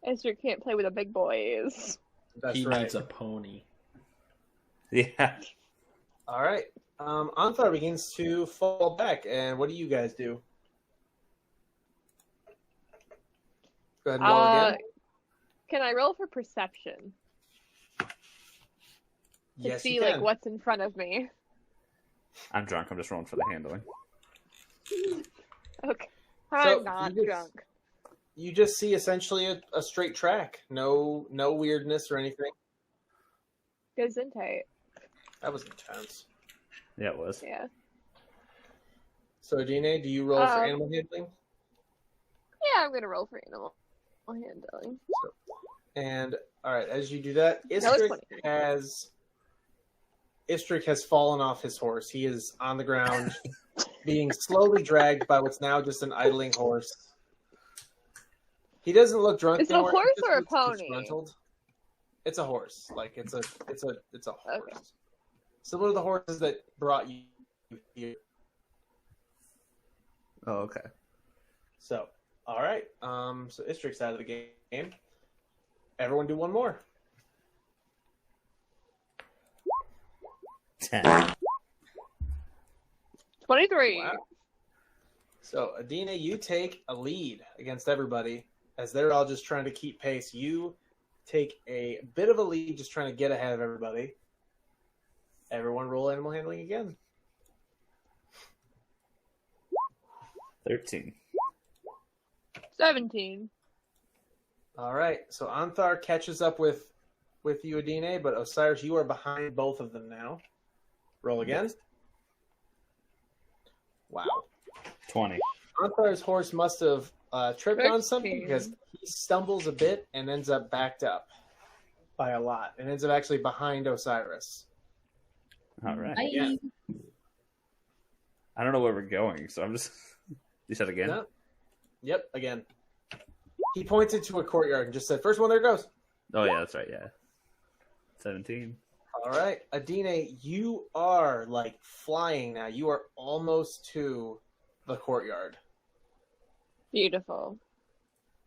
Esther can't play with the big boys. That's He right. needs a pony. Yeah. All right. Onthar begins to fall back, and what do you guys do? Go ahead and roll again. Can I roll for perception to Yes, see you can. like what's in front of me? I'm drunk. I'm just rolling for the handling. Okay, So, I'm not you just- drunk. You just see essentially a straight track. No weirdness or anything. Goes in tight. That was intense. Yeah, it was. Yeah. So, Dine, do you roll for Um, animal handling? Yeah, I'm gonna roll for animal handling. And all right, as you do that, was Istrik has fallen off his horse. He is on the ground, being slowly dragged by what's now just an idling horse. He doesn't look drunk It's a anymore. He horse just or a looks pony? disgruntled. It's a horse. Like it's a horse. Okay. Similar to the horses that brought you here. Oh, okay. So, All right. So Istrix's out of the game. Everyone do one more. 10. 23. Wow. So Adina, you take a lead against everybody as they're all just trying to keep pace. You take a bit of a lead, just trying to get ahead of everybody. Everyone roll animal handling again. 13. 17. All right. So Anthar catches up with you, Adine, but Osiris, you are behind both of them now. Roll again. Wow. 20. Anthar's horse must have tripped on something 13. because he stumbles a bit and ends up backed up by a lot and ends up actually behind Osiris. All right. Bye. Yeah. I don't know where we're going, so I'm just. You said again? No. Yep, again. He pointed to a courtyard and just said, first one, there goes. Oh, yeah, that's right, yeah. 17. All right. Adine, you are like flying now. You are almost to the courtyard. Beautiful.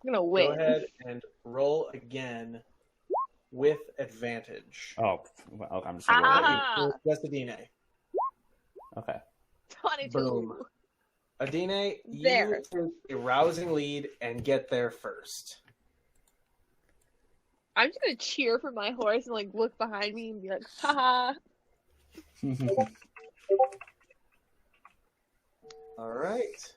I'm gonna win. Go ahead and roll again with advantage. Oh, well, I'm just going to roll it. Ah! Just Adine. Okay. 22. Boom. Adine, you There. take a rousing lead and get there first. I'm just gonna cheer for my horse and like look behind me and be like, haha. All right.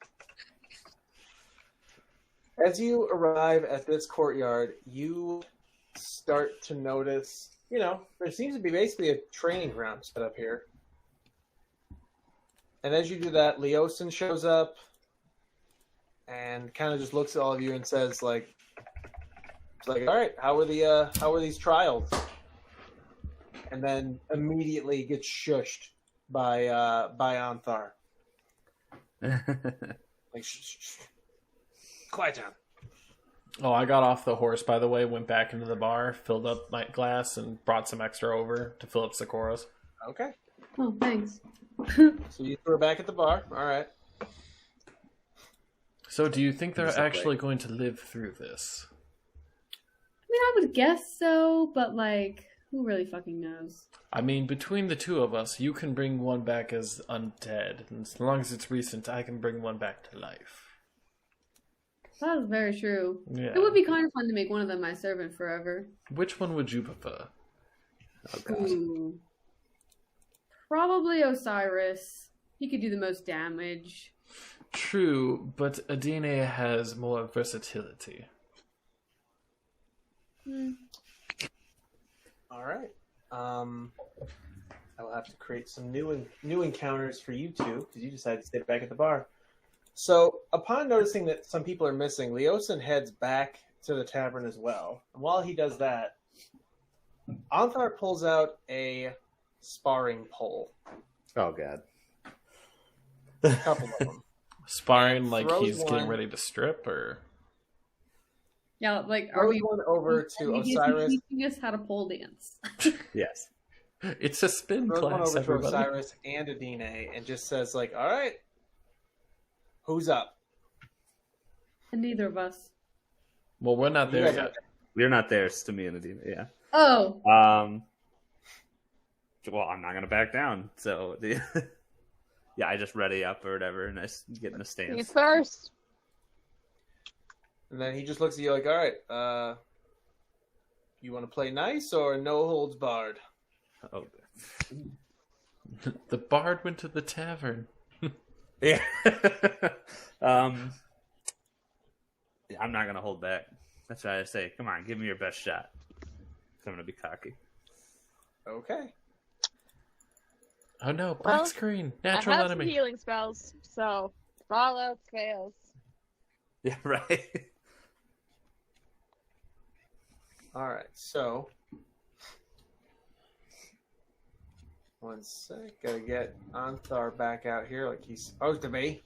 As you arrive at this courtyard, you start to notice, there seems to be basically a training ground set up here. And as you do that, Leosin shows up and kind of just looks at all of you and says, all right, how are these trials? And then immediately gets shushed by Anthar. Like, shh. Quiet down. Oh, I got off the horse, by the way, went back into the bar, filled up my glass, and brought some extra over to fill up Sakura's. Okay. Oh, thanks. So you threw her back at the bar. All right. So do you think they're Exactly. actually going to live through this? I mean, I would guess so, but like, who really fucking knows? I mean, between the two of us, you can bring one back as undead. And as long as it's recent, I can bring one back to life. That is very true. Yeah. It would be kind of fun to make one of them my servant forever. Which one would you prefer? Oh, God. Ooh. Probably Osiris. He could do the most damage. True, but Adine has more versatility. All right. I will have to create some new encounters for you two because you decided to stay back at the bar. So, upon noticing that some people are missing, Leosin heads back to the tavern as well. And while he does that, Anthar pulls out a sparring pole. Oh, God. A couple of them. Sparring like Throws he's getting one. ready to strip, or Yeah, like, are Throws we one over to Is he Osiris. teaching us how to pole dance? Yes. it's a spin Throws one class, over to everybody. Osiris and Adine and just says, all right, who's up? And neither of us. Well, we're not You there guys yet. We're not there, it's to me and Adina, yeah. Oh, Well, I'm not going to back down, so... Yeah, I just ready up or whatever, and I get in the Me stance. first. And then he just looks at you like, all right, you want to play nice or no holds barred? Oh, The bard went to the tavern. yeah. I'm not going to hold back. That's why I say, come on, give me your best shot. I'm going to be cocky. Okay. Oh no, black Well, screen, I natural have some enemy. healing spells, so if all else fails. Yeah, right. All right, so one sec. Gotta get Anthar back out here like he's supposed to be.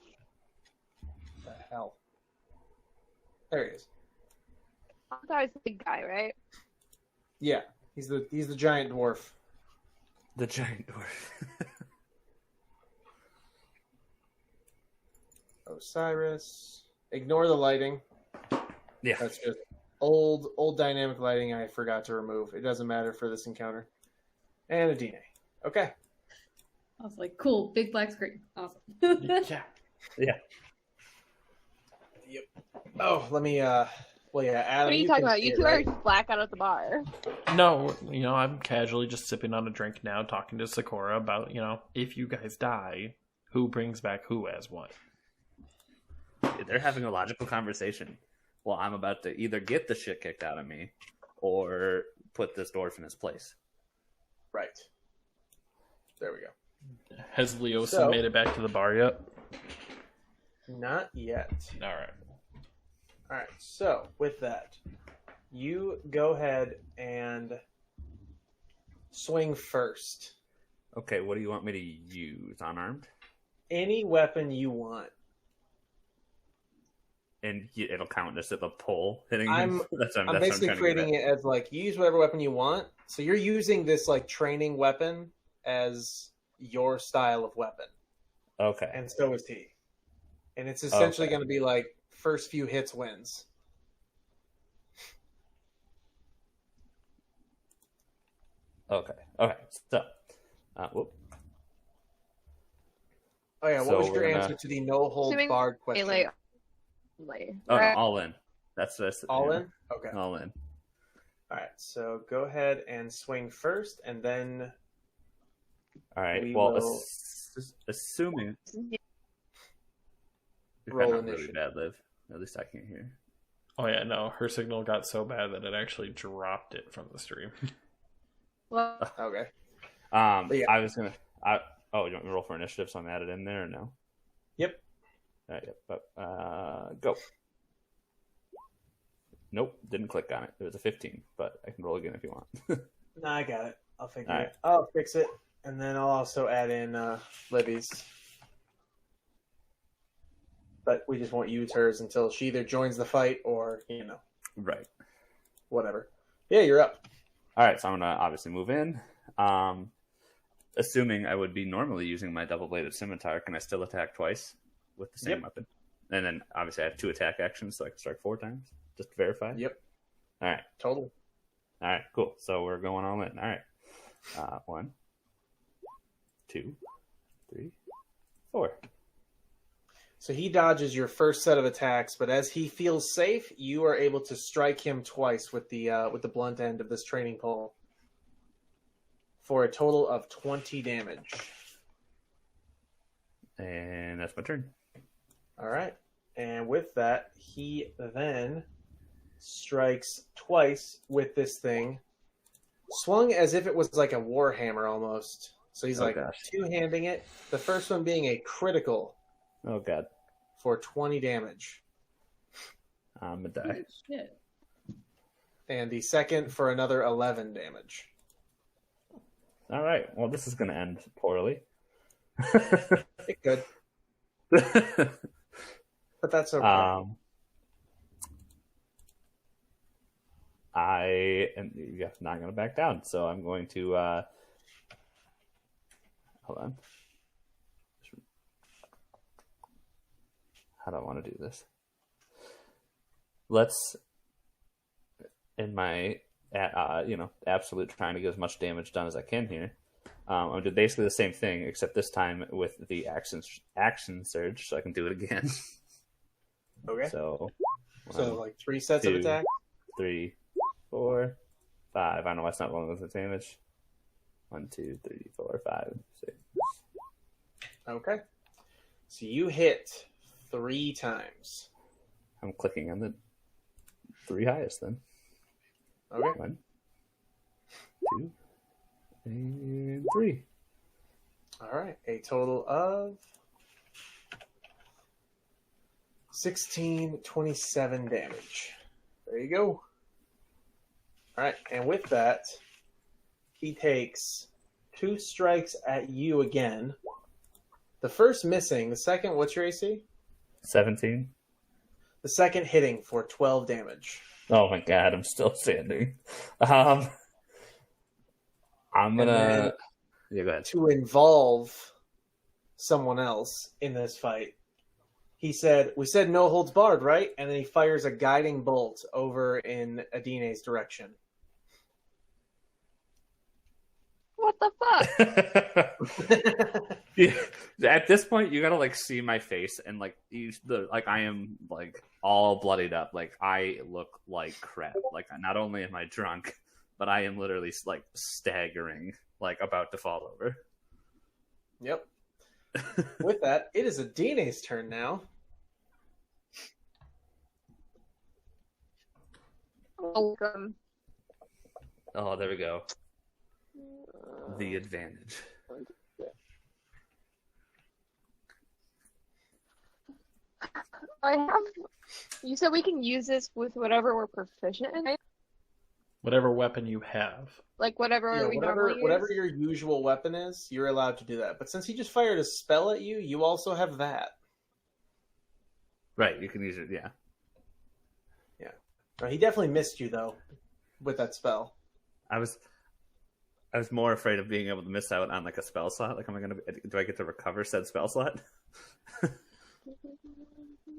What the hell? There he is. Antar's the big guy, right? Yeah, he's the giant dwarf. The giant dwarf. Osiris. ignore the lighting. Yeah. That's just old dynamic lighting I forgot to remove. It doesn't matter for this encounter. And a DNA. Okay. I was like, cool, big black screen. Awesome. Yeah. Yeah. Yep. Oh, let me Adam. What are you talking can about? see You it, two right? are blackout at the bar. No, I'm casually just sipping on a drink now, talking to Sakura about, if you guys die, who brings back who as what. They're having a logical conversation. Well, I'm about to either get the shit kicked out of me or put this dwarf in his place. Right. There we go. Has Leosa So- made it back to the bar yet? Not yet. All right. All right. So with that, you go ahead and swing first. Okay, what do you want me to use? Unarmed? Any weapon you want. And it'll count just at the pull hitting him? I'm basically creating it as like you use whatever weapon you want. So you're using this like training weapon as your style of weapon, Okay. and so is he. And it's essentially Okay. going to be like first few hits wins. Okay. So, whoop. Oh yeah, what So was your we're gonna- answer to the no holds Assuming barred question? Melee. Oh, Right? no, all in. That's All yeah, in. Okay. All in. All right. So go ahead and swing first, and then All right. We Well, will assuming you're roll kind of really initiative. bad, Liv. At least I can't hear. Oh, yeah, no. Her signal got so bad that it actually dropped it from the stream. Well, okay. But yeah. I was gonna. Oh, you want me to roll for initiative? So I'm added in there or no? Yep. All right. Yep. But go. Nope, didn't click on it. It was a 15, but I can roll again if you want. No, I got it. I'll figure All it. right. I'll fix it, and then I'll also add in Libby's. But we just won't use hers until she either joins the fight or Right. whatever. Yeah, you're up. All right, so I'm gonna obviously move in. Assuming I would be normally using my double-bladed scimitar, can I still attack twice with the same Yep. weapon? And then obviously I have 2 attack actions, so I can strike 4 times, just to verify. Yep. All right. Total. All right. Cool. So we're going all in. All right. 1, 2, 3, 4. So he dodges your first set of attacks, but as he feels safe, you are able to strike him twice with the blunt end of this training pole for a total of 20 damage. And that's my turn. All right. And with that, he then strikes twice with this thing, swung as if it was like a warhammer almost. So he's Oh, like gosh. two-handing it. The first one being a critical Oh god, for 20 damage. I'm gonna die. Shit. And the second for another 11 damage. All right. Well, this is gonna end poorly. It could, but that's okay. I am not going to back down, so I'm going to hold on. How do I want to do this? Let's, in my absolute trying to get as much damage done as I can here. I'm gonna do basically the same thing, except this time with the action surge, so I can do it again. Okay. So, So 1, like 3 sets of 2, attack. 3, 4, 5. I don't know why it's not rolling with the damage. 1, 2, 3, 4, 5, 6. Okay. So you hit 3 times. I'm clicking on the 3 highest then. Okay. 1, 2, and 3. All right. A total of 27 damage. There you go. All right. And with that, he takes 2 strikes at you again. The first missing. The second, what's your AC? 17. The second hitting for 12 damage. Oh my god, I'm still standing. I'm And then- gonna. Yeah, go ahead. To involve someone else in this fight, He said, "We said no holds barred, right?" And then he fires a guiding bolt over in Adine's direction. What the fuck? Yeah. At this point, you gotta like see my face and like I am like all bloodied up. Like I look like crap. Like not only am I drunk, but I am literally like staggering, like about to fall over. Yep. With that, it is Adine's turn now. Welcome. Oh, there we go. The advantage. I have. You said we can use this with whatever we're proficient in, right? Whatever weapon you have. Like whatever Yeah, we normally use. whatever your usual weapon is, you're allowed to do that. But since he just fired a spell at you, you also have that. Right, you can use it. Yeah. Yeah. No, he definitely missed you though, with that spell. I was more afraid of being able to miss out on like a spell slot. Like, do I get to recover said spell slot?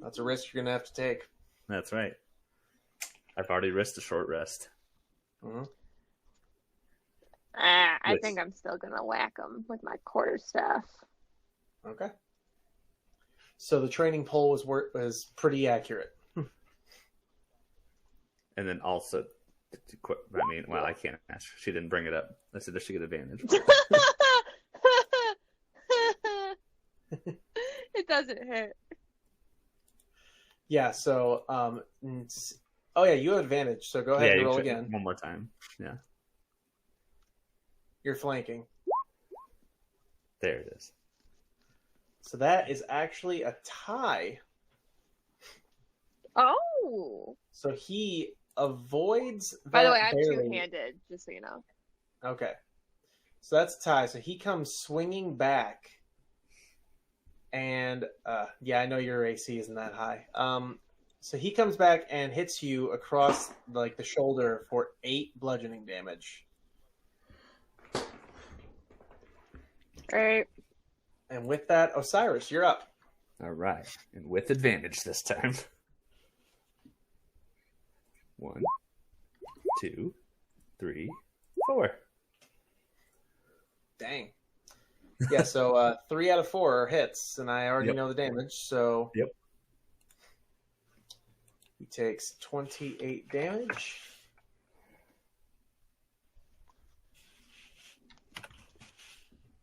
That's a risk you're gonna have to take. That's right. I've already risked a short rest. Mm-hmm. I think I'm still gonna whack him with my quarterstaff. Okay. So the training pole was pretty accurate. And then also, I can't ask. She didn't bring it up. I said, does she get advantage? It doesn't hit. Yeah. So, oh yeah, you have advantage. So go ahead and roll again. One more time. Yeah. You're flanking. There it is. So that is actually a tie. Oh. So he avoids that. By the way, I'm barely. two-handed, just so you know. Okay. So that's a tie. So he comes swinging back. And, yeah, I know your AC isn't that high. So he comes back and hits you across, like, the shoulder for 8 bludgeoning damage. Right. And with that, Osiris, you're up. All right. And with advantage this time. 1, 2, 3, 4. Dang. Yeah, so 3 out of 4 are hits, and I already Yep. know the damage, so... Yep. He takes 28 damage.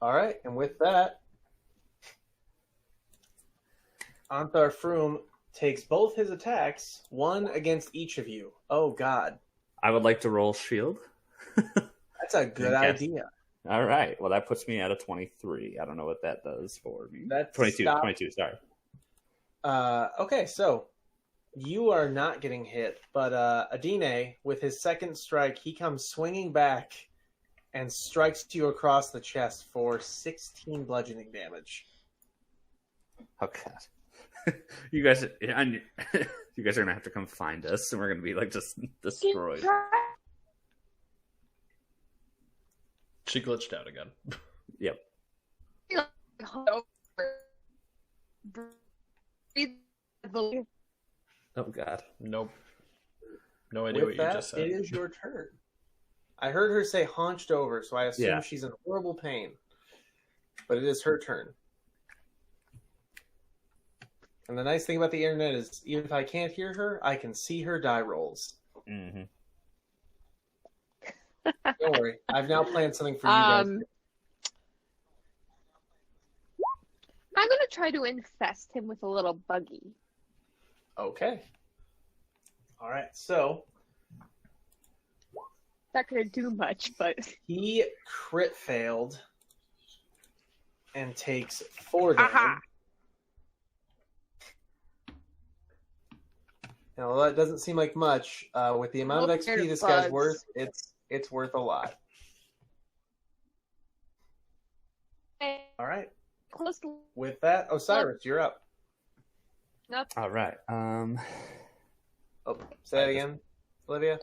All right, and with that, Anthar Froome takes both his attacks, one against each of you. Oh, God. I would like to roll shield. That's a good Yes. idea. All right. Well, that puts me at a 23. I don't know what that does for me. That's 22. stop. 22. Sorry. Okay, so you are not getting hit, but Adine, with his second strike, he comes swinging back and strikes you across the chest for 16 bludgeoning damage. Oh God. You guys, you guys are gonna have to come find us, and we're gonna be like just destroyed. She glitched out again. Yep. Oh God. Nope. No idea With what you that, just said. it is your turn. I heard her say hunched over, so I assume Yeah. she's in horrible pain. But it is her turn. And the nice thing about the internet is, even if I can't hear her, I can see her die rolls. Mm-hmm. Don't worry. I've now planned something for you guys. I'm gonna try to infest him with a little buggy. Okay. All right. So Not gonna do much, but he crit failed and takes 4 damage. aha! Now that doesn't seem like much. With the amount of Well, XP they're this guy's bugs. worth, it's worth a lot. All right. Close to With that, Osiris, you're up. All right. Oh, say that again, Olivia.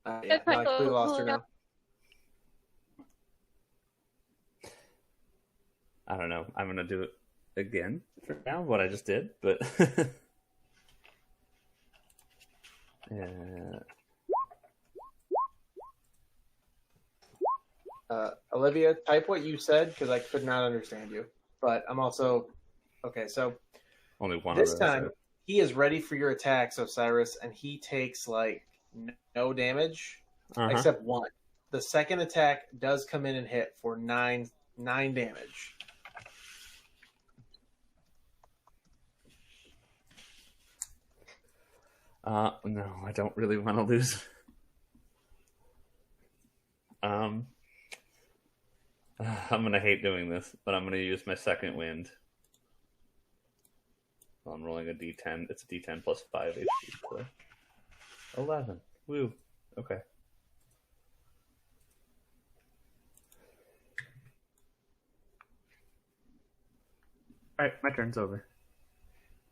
Yeah, no, I completely lost her now. I don't know. I'm gonna do it again for now. What I just did, but Olivia, type what you said because I could not understand you. But I'm also okay. So only one this of those. time he is ready for your attacks, Osiris, and he takes like no damage except one. The second attack does come in and hit for nine damage. No, I don't really want to lose. I'm gonna hate doing this, but I'm gonna use my second wind. Well, I'm rolling a d10. It's a d10 plus 5 HP. So 11. Woo. Okay. All right, my turn's over.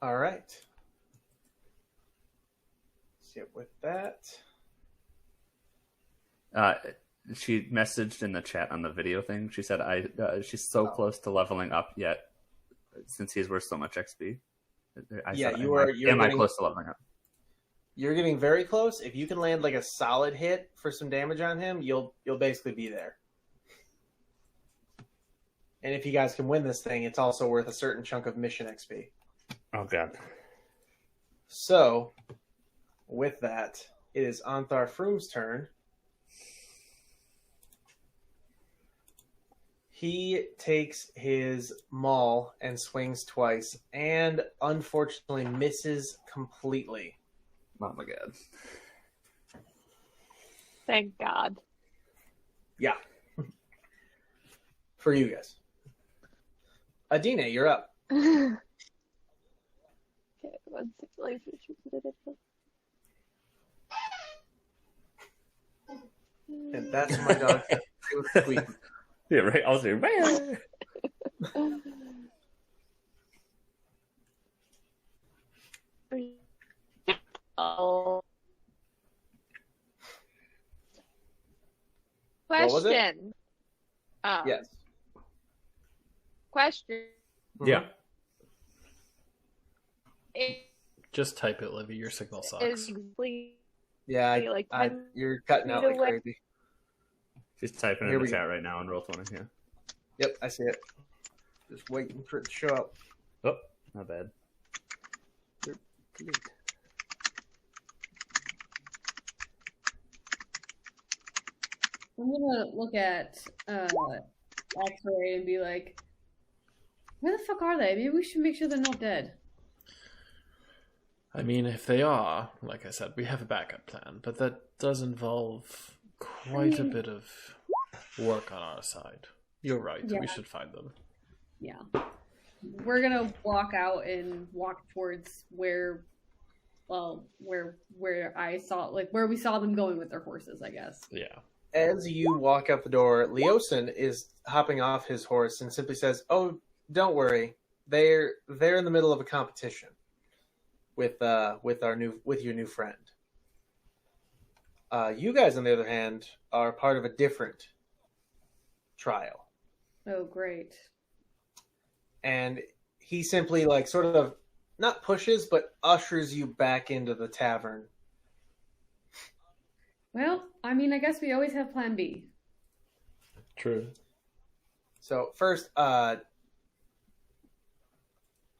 All right. Sit with that. She messaged in the chat on the video thing. She said, she's so close to leveling up yet, since he's worth so much XP. Am I close to leveling up? You're getting very close. If you can land like a solid hit for some damage on him, you'll basically be there. And if you guys can win this thing, it's also worth a certain chunk of mission XP. Oh god. So, with that, it is Antharr Froom's turn. He takes his maul and swings twice, and unfortunately misses completely. Oh my god. Thank God. Yeah. For you guys. Adina, you're up. Okay, one second. And that's my dog. Yeah, right. I was like, man. Oh. What was it? Question. Yes. Question. Yeah. Just type it, Livy. Your signal sucks. Is Yeah, like you're cutting out like away. crazy. She's typing Here in we the go. chat right now on Roll20. Yeah. Yep, I see it. Just waiting for it to show up. Oh, not bad. I'm gonna look at X-ray and be like, where the fuck are they? Maybe we should make sure they're not dead. I mean, if they are, like I said, we have a backup plan, but that does involve quite a bit of work on our side. You're right. Yeah. We should find them. Yeah. We're gonna walk out and walk towards where I saw, like, where we saw them going with their horses, I guess. Yeah. As you walk out the door, Leosin is hopping off his horse and simply says, "Oh, don't worry. They're in the middle of a competition with your new friend. You guys, on the other hand, are part of a different trial." Oh, great. And he simply, like, sort of not pushes, but ushers you back into the tavern. Well, I mean, I guess we always have plan B. True. So first, Sorry,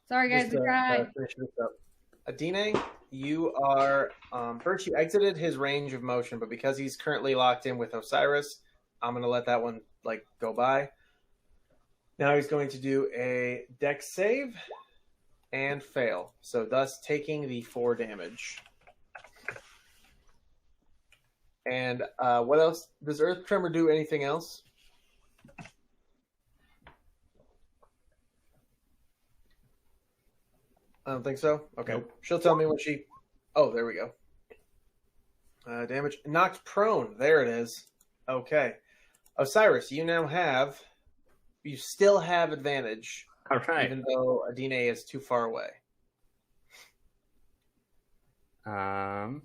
guys, we tried. finish this up. Adine, you are first. You exited his range of motion, but because he's currently locked in with Osiris, I'm going to let that one go by. Now he's going to do a dex save and fail, so thus taking the 4 damage. And what else? Does Earth Tremor do anything else? I don't think so. Okay. Nope. She'll tell me when she... Oh, there we go. Damage. Knocked prone. There it is. Okay. Osiris, you still have advantage, All right. even though Adine is too far away. Okay.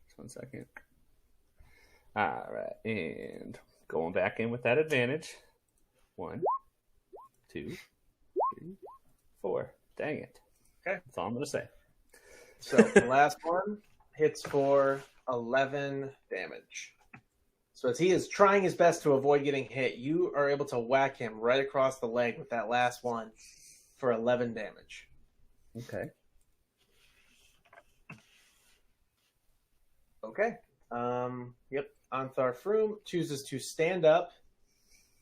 Just 1 second. All right. And going back in with that advantage. 1, 2, 3, 4. Dang it. Okay. That's all I'm going to say. So the last one hits for 11 damage. So as he is trying his best to avoid getting hit, you are able to whack him right across the leg with that last one for 11 damage. Okay. Okay. Yep. Anthar Froome chooses to stand up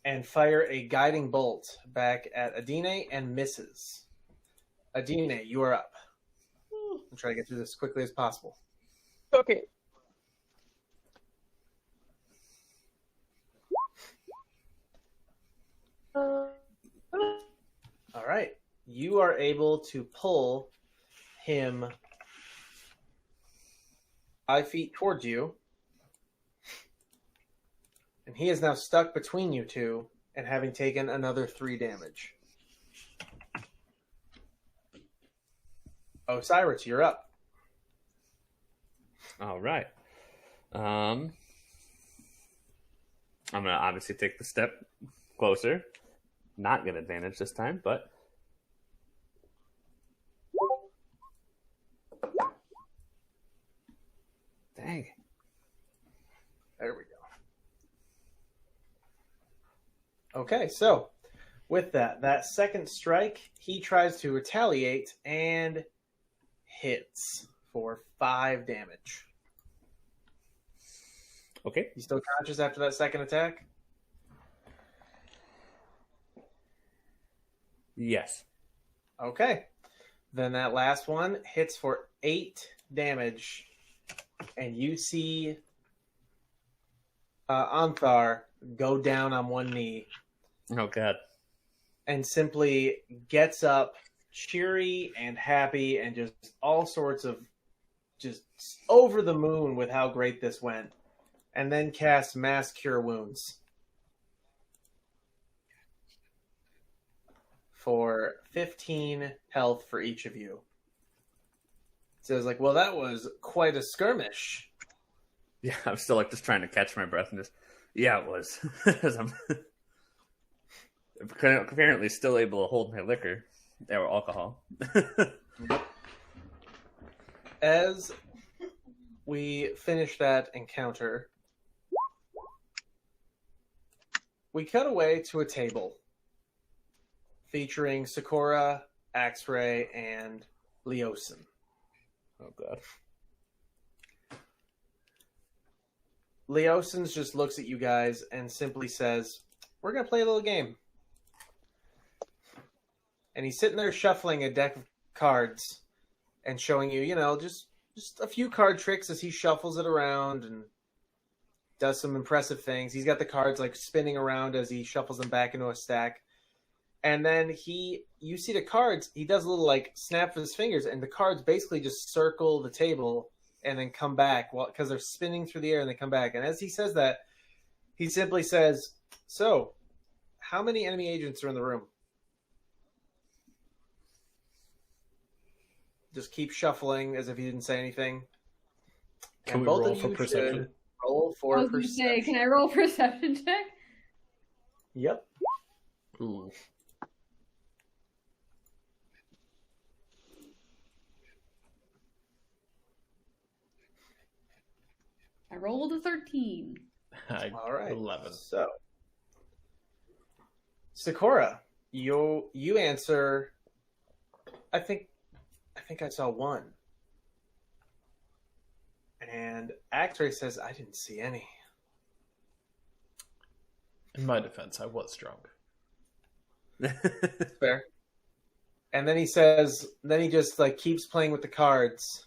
and fire a guiding bolt back at Adine and misses. Adine, you are up. I'm trying to get through this as quickly as possible. Okay. All right. You are able to pull him 5 feet towards you. And he is now stuck between you two and having taken another 3 damage. Osiris, you're up. All right. I'm going to obviously take the step closer. Not get advantage this time, but... Dang. There we go. Okay, so with that second strike, he tries to retaliate and hits for 5 damage. Okay. You still conscious after that second attack? Yes. Okay. Then that last one hits for 8 damage. And you see Anthar go down on one knee. Oh, God. And simply gets up, cheery and happy, and just all sorts of just over the moon with how great this went. And then casts Mass Cure Wounds for 15 health for each of you. So it's like, well, that was quite a skirmish. Yeah, I'm still like just trying to catch my breath and just, yeah, it was. I'm apparently still able to hold my liquor or alcohol. As we finish that encounter, we cut away to a table featuring Sakura, Axray, and Leosin. Oh, God. Leosin just looks at you guys and simply says, we're going to play a little game. And he's sitting there shuffling a deck of cards and showing you, just a few card tricks as he shuffles it around and does some impressive things. He's got the cards like spinning around as he shuffles them back into a stack. And then you see the cards, he does a little like snap of his fingers, and the cards basically just circle the table and then come back because they're spinning through the air and they come back. And as he says that, he simply says, so, how many enemy agents are in the room? Just keep shuffling as if he didn't say anything. Can we roll for perception? Roll for I was going to say, can I roll perception check? Yep. Ooh. I rolled a 13. All right. 11. So, Sakura, you answer. I think I saw one. And Axray says, I didn't see any. In my defense, I was drunk. Fair. And then he says, then he just like keeps playing with the cards.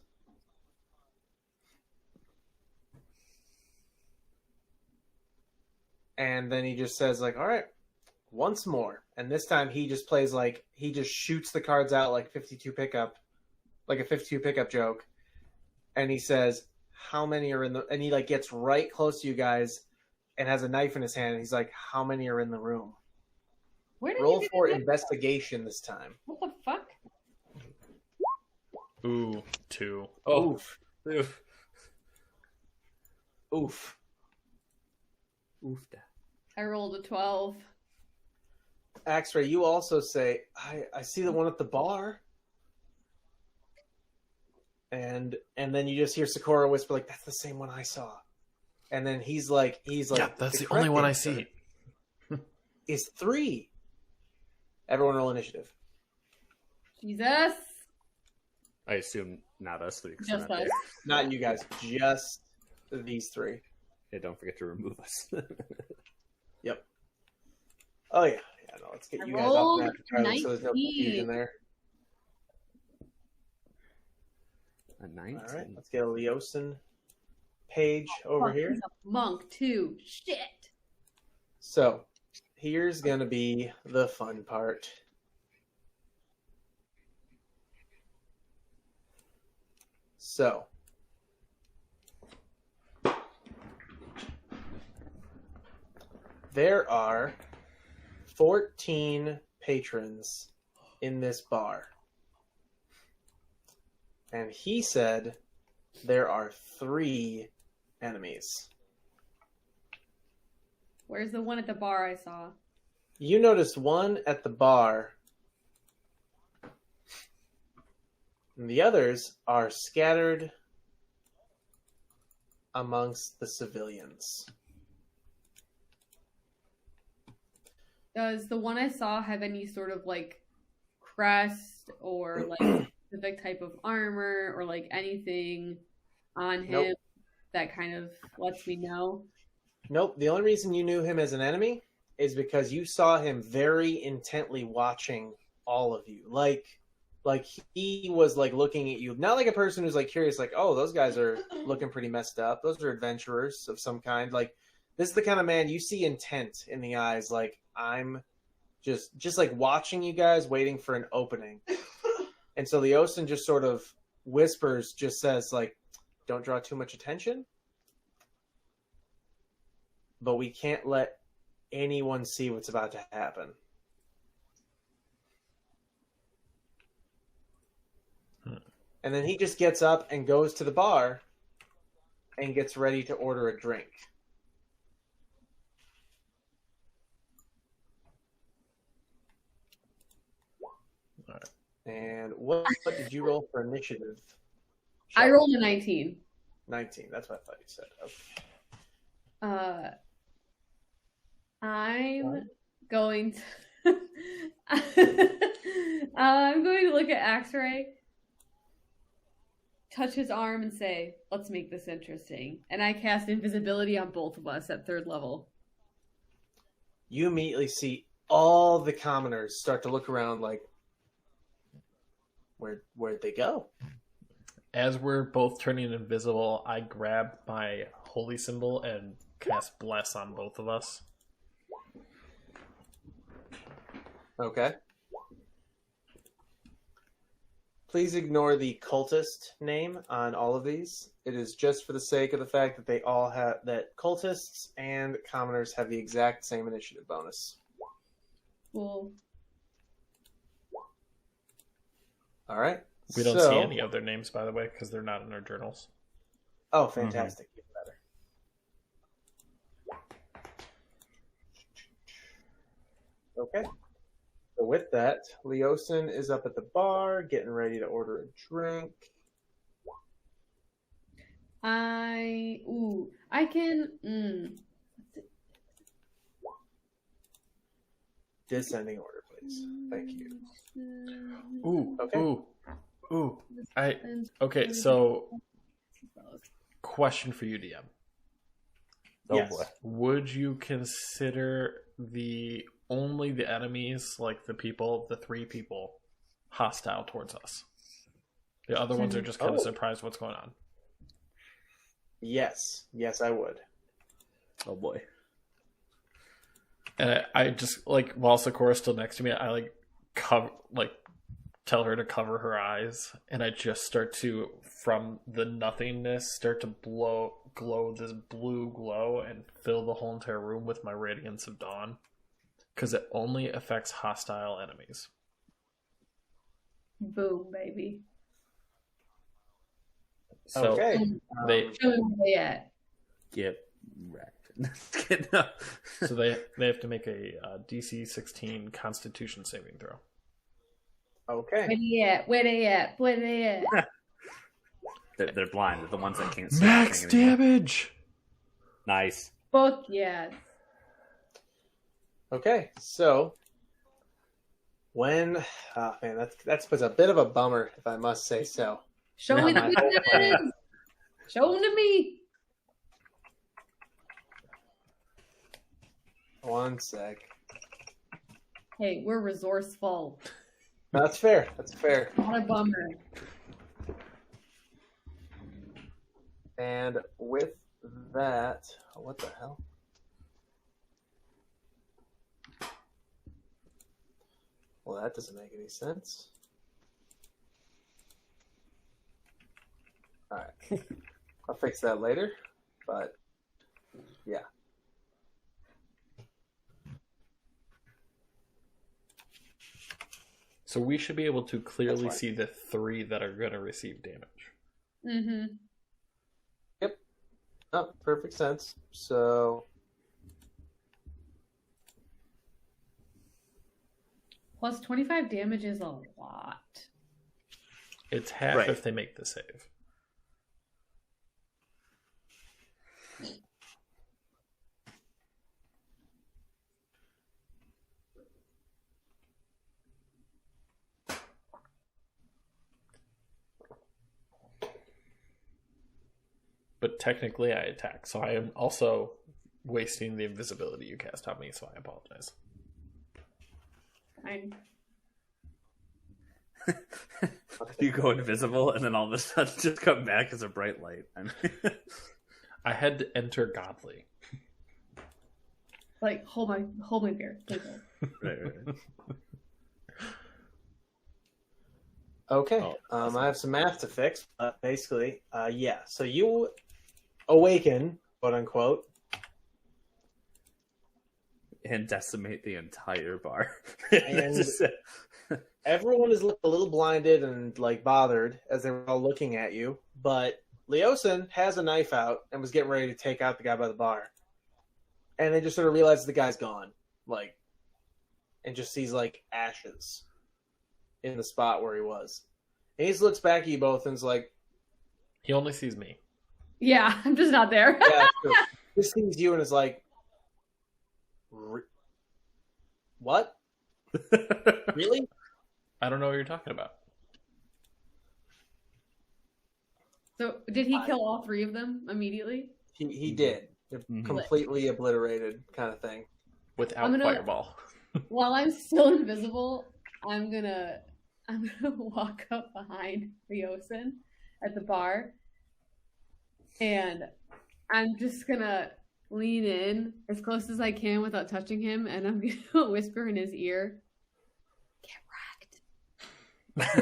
And then he just says like, all right, once more. And this time he just plays like, he just shoots the cards out like 52 pickup, like a 52 pickup joke. And he says, how many are in the, and he like gets right close to you guys and has a knife in his hand. And he's like, how many are in the room? Where did Roll you for get that? investigation this time. What the fuck? Ooh, 2. Oh, Oof. oof. Oof. Oof. I rolled a 12. Axray, you also say, I see the one at the bar. And then you just hear Sakura whisper, like, that's the same one I saw. And then he's like, yeah, that's the only one I see. Is 3. Everyone roll initiative. Jesus. I assume not us three. 'Cause Just we're not us. there. Not you guys, just these 3. Hey, don't forget to remove us. Yep. Oh, yeah. Yeah, no, let's get I you guys off rolled the map entirely so there's no 19. confusion there. A 19. All right, let's get a Leosin page over Fuck, here. he's a monk, too. Shit. So, here's going to be the fun part. So, there are 14 patrons in this bar. And he said there are 3 enemies. Where's the one at the bar I saw? You noticed one at the bar, and the others are scattered amongst the civilians. Does the one I saw have any sort of like crest or like specific type of armor or like anything on him Nope. that kind of lets me know? Nope, the only reason you knew him as an enemy is because you saw him very intently watching all of you. Like he was like looking at you, not like a person who's like curious, like, oh, those guys are looking pretty messed up. Those are adventurers of some kind. Like, this is the kind of man you see intent in the eyes. Like, I'm just like watching you guys, waiting for an opening. And so Leosin just sort of whispers, just says like, don't draw too much attention, but we can't let anyone see what's about to happen. And then he just gets up and goes to the bar and gets ready to order a drink. All right. And what did you roll for initiative? I rolled a 19. 19. That's what I thought you said. Okay. I'm going to I'm going to look at Axray, touch his arm and say, let's make this interesting. And I cast invisibility on both of us at 3rd level. You immediately see all the commoners start to look around like, where'd they go? As we're both turning invisible, I grab my holy symbol and cast bless on both of us. Okay. Please ignore the cultist name on all of these. It is just for the sake of the fact that they all have that cultists and commoners have the exact same initiative bonus. Cool. All right. We don't see any other names, by the way, because they're not in our journals. Oh, fantastic. Even better. Okay. So with that, Leosin is up at the bar, getting ready to order a drink. I can. Descending order, please. Thank you. Ooh, Okay. ooh. Okay, so question for you, DM. Oh Yes. boy. Would you consider only the enemies, like the 3 people, hostile towards us? The other ones are just kind of surprised what's going on. Yes. Yes, I would. Oh boy. And I just, like, while Sakura's still next to me, I tell her to cover her eyes, and I just start to, from the nothingness, start to glow this blue glow and fill the whole entire room with my radiance of dawn, because it only affects hostile enemies. Boom, baby. So Okay. they Show me where they at. Get wrecked. No. So they have to make a DC 16 Constitution saving throw. Okay. Where they at? Where they at? Where they at? They're blind. They're the ones that can't see. Max anything anymore. damage. Nice. Fuck yes. Okay, so when man, that's a bit of a bummer, if I must say so. Show me the My whole plan. weaknesses. Show them to me. One sec. Hey, we're resourceful. That's fair. That's fair. Not a bummer. And with that, what the hell? Well, that doesn't make any sense. All right. I'll fix that later, but yeah. So we should be able to clearly That's fine. see the 3 that are going to receive damage. Mm-hmm. Oh, perfect sense. So, Plus 25 damage is a lot. It's half Right. if they make the save. But technically I attack, so I am also wasting the invisibility you cast on me, so I apologize. Fine. You go invisible, and then all of a sudden just come back as a bright light. I mean, I had to enter godly. Like, hold my beer. Please hold. right. okay. Oh, I have some math to fix. Basically, yeah. So you awaken, quote unquote. And decimate the entire bar. And everyone is a little blinded and like bothered as they were all looking at you. But Leosin has a knife out and was getting ready to take out the guy by the bar. And they just sort of realize the guy's gone, like, and just sees like ashes in the spot where he was. And he just looks back at you both and is like, He only sees me. Yeah, I'm just not there. "Yeah, sure." Just sees you and is like, "What? Really?" I don't know what you're talking about. So, did he kill all 3 of them immediately? He did. Mhm. Completely obliterated, kind of thing. Without I'm gonna- fireball. While I'm still invisible, I'm gonna walk up behind Leosin at the bar, and I'm just gonna lean in as close as I can without touching him, and I'm gonna whisper in his ear, "Get wrecked."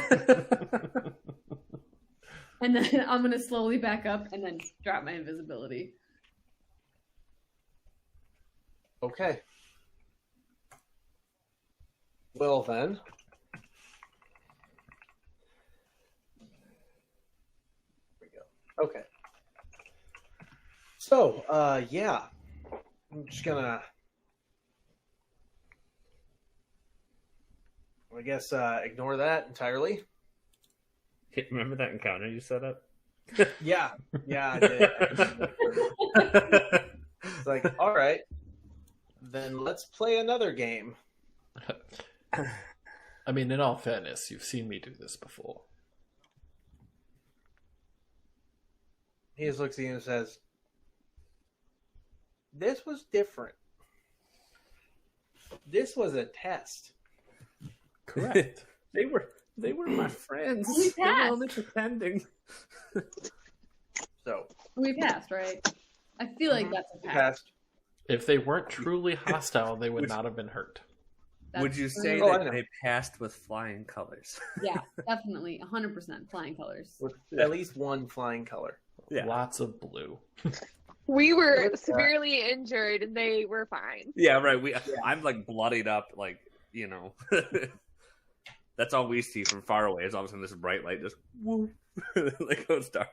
And then I'm gonna slowly back up and then drop my invisibility. Okay. Well then. There we go. Okay. So, yeah. I'm just gonna, I guess, ignore that entirely. Remember that encounter you set up? Yeah. Yeah, I did. It's like, all right. Then let's play another game. I mean, in all fairness, you've seen me do this before. He just looks at you and says, "This was different. This was a test." Correct. They were my friends. We They were passed. only pretending. So, We passed, right? I feel like that's a we pass. passed. If they weren't truly hostile, they would not have been hurt. Would you say Oh, I that know. they passed with flying colors? Yeah, definitely 100% flying colors. With at least one flying color. Yeah. Lots of blue. We were What's that? severely injured and they were fine. Yeah, right. I'm like bloodied up, like, you know. That's all we see from far away. Is all of a sudden this bright light just woo, like goes dark.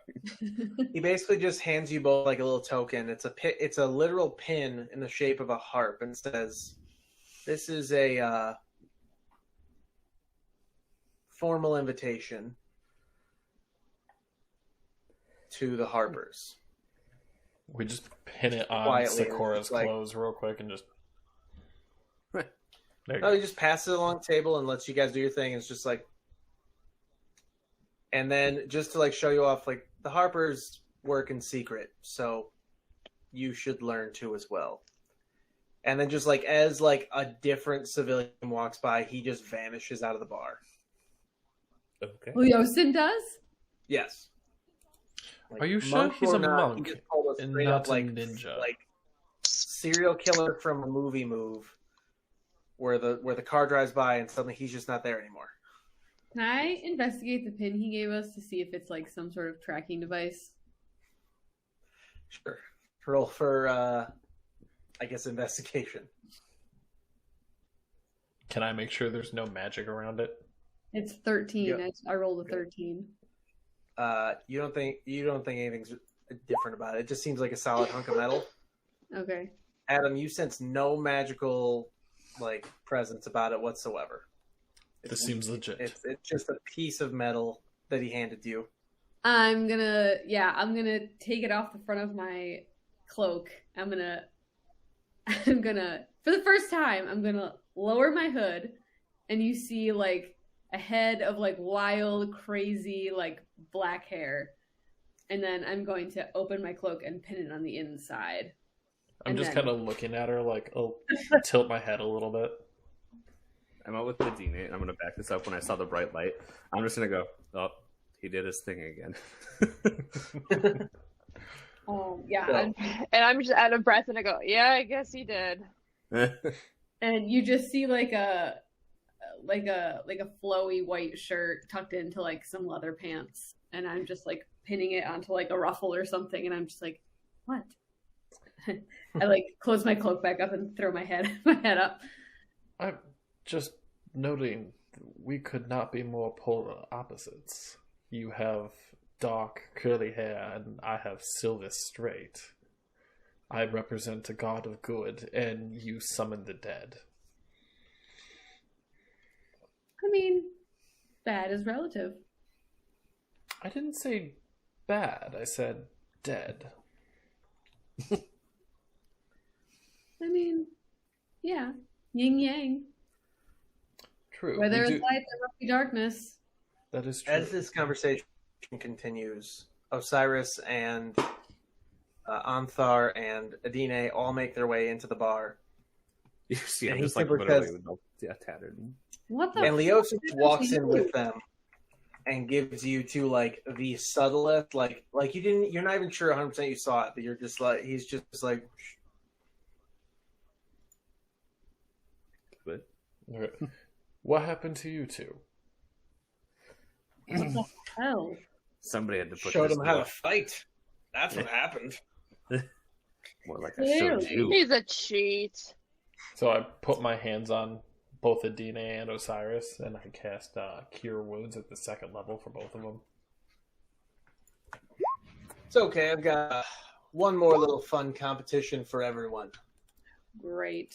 He basically just hands you both like a little token. It's a literal pin in the shape of a harp, and says, "This is a formal invitation to the harpers." We just pin it on Quietly, Sakura's like- clothes real quick and just. There you No, go. he just passes it along the table and lets you guys do your thing. It's just like, and then just to like show you off, like the harpers work in secret, so you should learn to as well. And then just like as like a different civilian walks by, he just vanishes out of the bar. Okay. Leosin does? Yes. Like, Are you sure monk he's or a not, monk he just pulled a and straight not up, a like, ninja? like serial killer from a movie move, where the car drives by and suddenly he's just not there anymore. Can I investigate the pin he gave us to see if it's like some sort of tracking device? Sure. Roll for I guess investigation. Can I make sure there's no magic around it? It's 13. Yep. I rolled a 13. You don't think anything's different about it. It just seems like a solid hunk of metal. Okay. Adam, you sense no magical like presence about it whatsoever. This seems legit. It's just a piece of metal that he handed you. I'm gonna take it off the front of my cloak. I'm gonna for the first time, I'm gonna lower my hood, and you see like a head of like wild, crazy, like black hair. And then I'm going to open my cloak and pin it on the inside. I'm and just then- kind of looking at her like, I'll tilt my head a little bit. I'm out with Medina, and I'm going to back this up when I saw the bright light. I'm just going to go, oh, he did his thing again. Yeah. So- And I'm just out of breath, and I go, "Yeah, I guess he did." And you just see like a flowy white shirt tucked into like some leather pants, and I'm just like pinning it onto like a ruffle or something, and I'm just like, what? I like close my cloak back up and throw my head up. I'm just noting we could not be more polar opposites. You have dark curly hair and I have silver straight. I represent a god of good and you summon the dead. I mean, bad is relative. I didn't say bad, I said dead. I mean, yeah, yin yang. True. Where we there is do- light, there must be darkness. That is true. As this conversation continues, Osiris and Anthar and Adine all make their way into the bar. You see, And I'm he just like simply literally says- with no, tattered. What the? And Leosis fuck walks is in he with them and gives you to like the subtlest, like you're not even sure 100% you saw it, but you're just like, he's just like, But Alright. What happened to you two? What the hell? somebody had to put showed this him how to deal- fight. That's what happened. more like I showed Clearly. you. He's a cheat. So I put my hands on both Adine and Osiris, and I cast Cure Wounds at the second level for both of them. It's okay. I've got one more little fun competition for everyone. Great.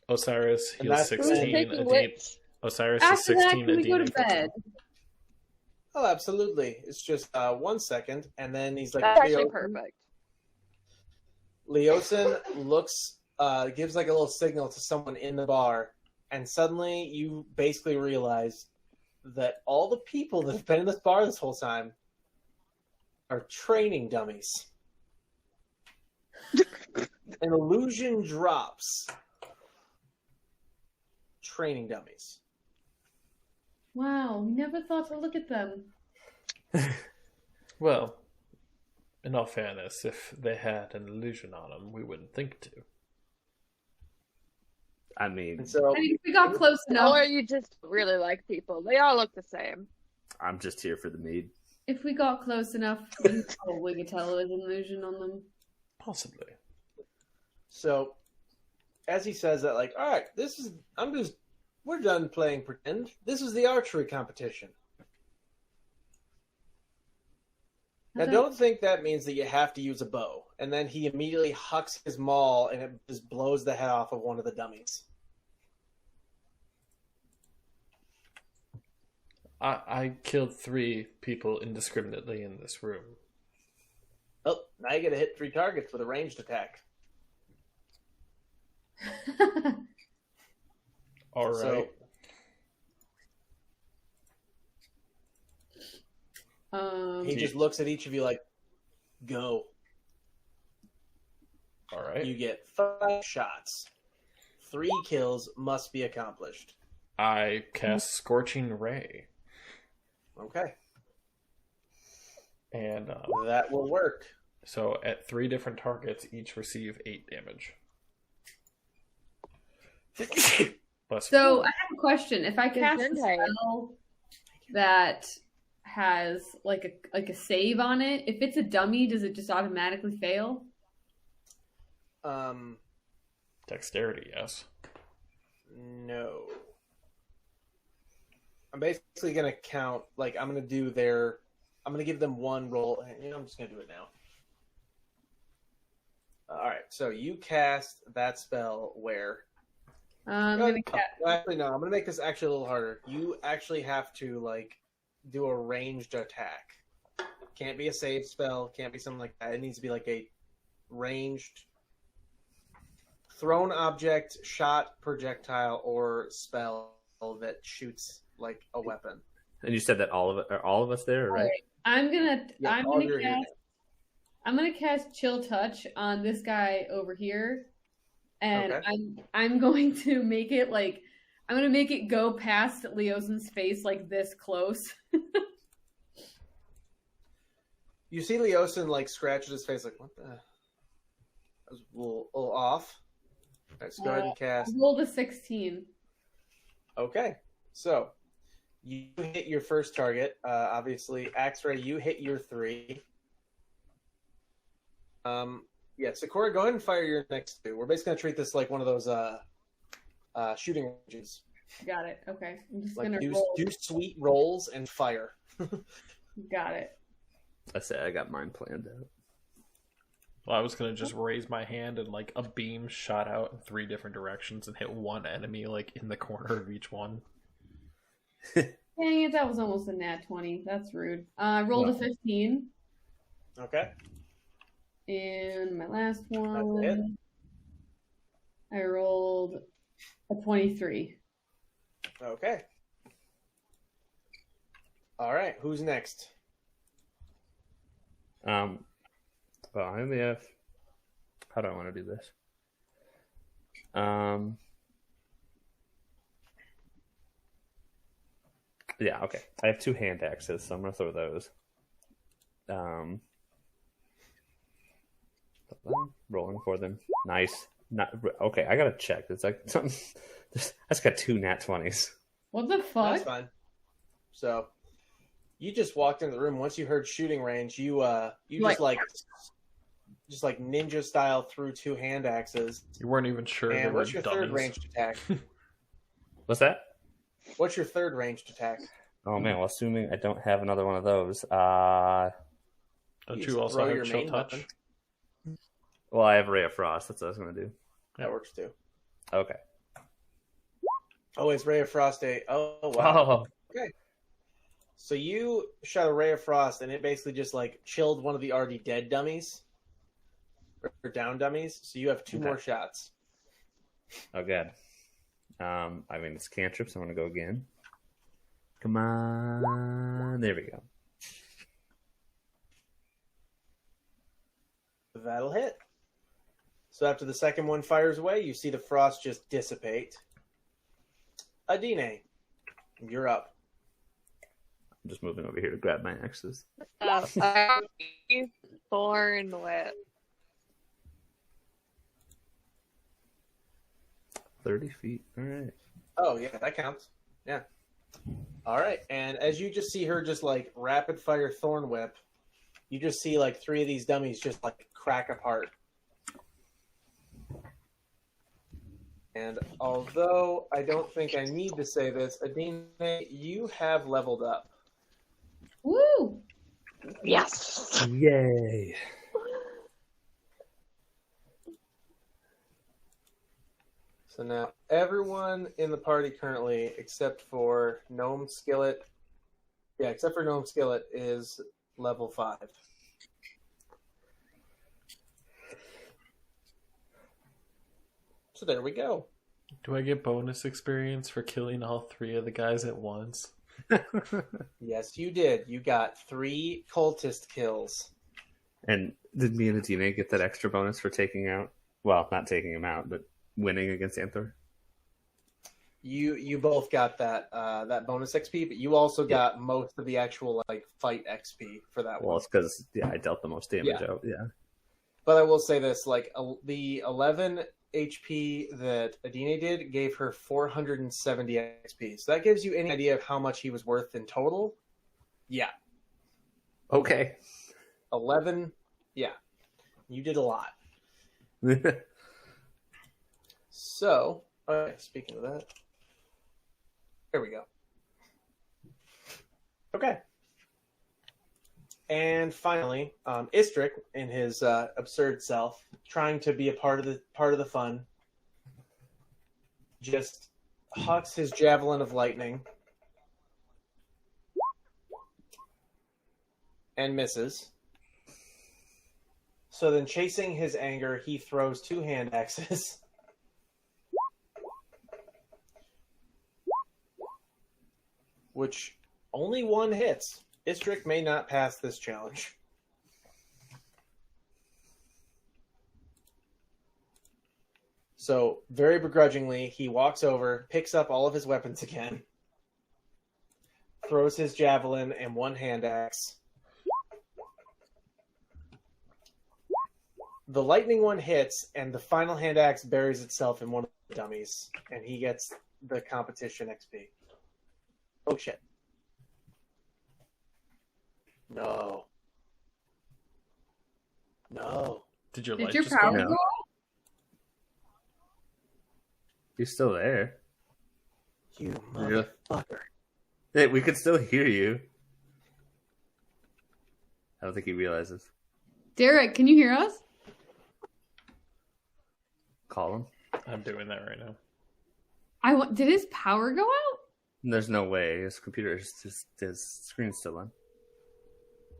Osiris And heals that's- Who's 16. taking Adine. which? Osiris is After that, 16. can we go Adine to 14. bed? Oh, absolutely. It's just 1 second, and then he's like, That's actually Leo- perfect. Leosin looks, gives like a little signal to someone in the bar, and suddenly you basically realize that all the people that have been in this bar this whole time are training dummies. An illusion drops. Training dummies. Wow, we never thought to look at them. Well, in all fairness, if they had an illusion on them, we wouldn't think to. I mean, And so I mean, if we got close enough, Or you just really like people. They all look the same. I'm just here for the mead. if we got close enough, we probably could tell there was an illusion on them. Possibly. So, as he says that, like, all right, this we're done playing pretend. This is the archery competition. Now, don't think that means that you have to use a bow. And then he immediately hucks his maul, and it just blows the head off of one of the dummies. I killed 3 people indiscriminately in this room. Oh, now you get to hit 3 targets with a ranged attack. All right. He just looks at each of you like, go. All right. You get 5 shots. 3 kills must be accomplished. I cast Scorching Ray. Okay. And that will work. So at 3 different targets, each receive 8 damage. So I have a question. If I cast a spell that has like a save on it, if it's a dummy, does it just automatically fail? Dexterity, yes. No. I'm basically going to count, like, I'm going to give them 1 roll. I'm just going to do it now. Alright, so you cast that spell where? I'm going to cast... Actually, no, I'm going to make this actually a little harder. You actually have to, like, do a ranged attack. Can't be a save spell, can't be something like that. It needs to be like a ranged thrown object, shot, projectile, or spell that shoots like a weapon. And you said that all of us there, right? I'm gonna cast Chill Touch on this guy over here, and I'm going to make it like I'm gonna make it go past Leosin's face like this close. You see Leosin like scratches his face like, what the? That was a little off. All right, so go ahead and cast. Roll the 16. Okay, so you hit your first target. Obviously, Axray, you hit your 3. Yeah, Sakura, go ahead and fire your next 2. We're basically gonna treat this like one of those shooting ranges. Got it. Okay, I'm just like gonna do sweet rolls and fire. Got it. I said I got mine planned out. Well, I was going to just raise my hand and like a beam shot out in 3 different directions and hit one enemy like in the corner of each one. Dang it, that was almost a nat 20. That's rude. I rolled a 15. Okay. And my last one, I rolled a 23. Okay. All right, who's next? Well, I only have. How do I want to do this? Yeah, okay. I have 2 hand axes, so I'm gonna throw those. Rolling for them. Nice. Okay, I gotta check. It's like something. That's got 2 nat 20s. What the fuck? That's fine. So, you just walked into the room. Once you heard shooting range, you just like ninja style threw 2 hand axes. You weren't even sure. And what's your third ranged attack? What's that? What's your third ranged attack? Oh man, well, assuming I don't have another one of those. Don't you also have your Chill main Touch? weapon. Well, I have Ray of Frost. That's what I was gonna do. That works too. Okay. Oh, it's Ray of Frost day. Oh wow. Oh. Okay. So you shot a Ray of Frost, and it basically just like chilled one of the already dead dummies, or down dummies. So you have 2 more shots. Oh, good. I mean, it's cantrip, so I'm gonna go again. Come on. There we go. That'll hit. So after the second one fires away, you see the frost just dissipate. Adine, you're up. I'm just moving over here to grab my axes. Thorn whip. 30 feet. All right. Oh, yeah, that counts. Yeah. All right. And as you just see her just like rapid fire thorn whip, you just see like 3 of these dummies just like crack apart. And although I don't think I need to say this, Adine, you have leveled up. Woo! Yes. Yay! So now everyone in the party currently, except for Gnome Skillet, is level 5. So there we go. Do I get bonus experience for killing all 3 of the guys at once? Yes, you did. You got 3 cultist kills. And did me and Adina get that extra bonus for taking out? Well, not taking him out, but winning against Anthor. You both got that bonus XP, but you also got most of the actual fight XP for that one. Well, it's because I dealt the most damage out. Yeah. But I will say this: the 11 HP that Adine did gave her 470 XP. So that gives you any idea of how much he was worth in total. Yeah. Okay. 11. Yeah. You did a lot. So, speaking of that, there we go. Okay. And finally, Istrick, in his absurd self, trying to be a part of the fun, just hucks his javelin of lightning and misses. So then, chasing his anger, he throws 2 hand axes. Which only one hits. Istrick may not pass this challenge. So, very begrudgingly, he walks over, picks up all of his weapons again, throws his javelin and 1 hand axe. The lightning one hits, and the final hand axe buries itself in one of the dummies, and he gets the competition XP. Oh, shit. No. Did your Did light your just power go go out? out? You're still there. You Yeah. motherfucker. Hey, we could still hear you. I don't think he realizes. Derek, can you hear us? Call him. I'm doing that right now. Did his power go out? There's no way. His computer is just his screen's still on.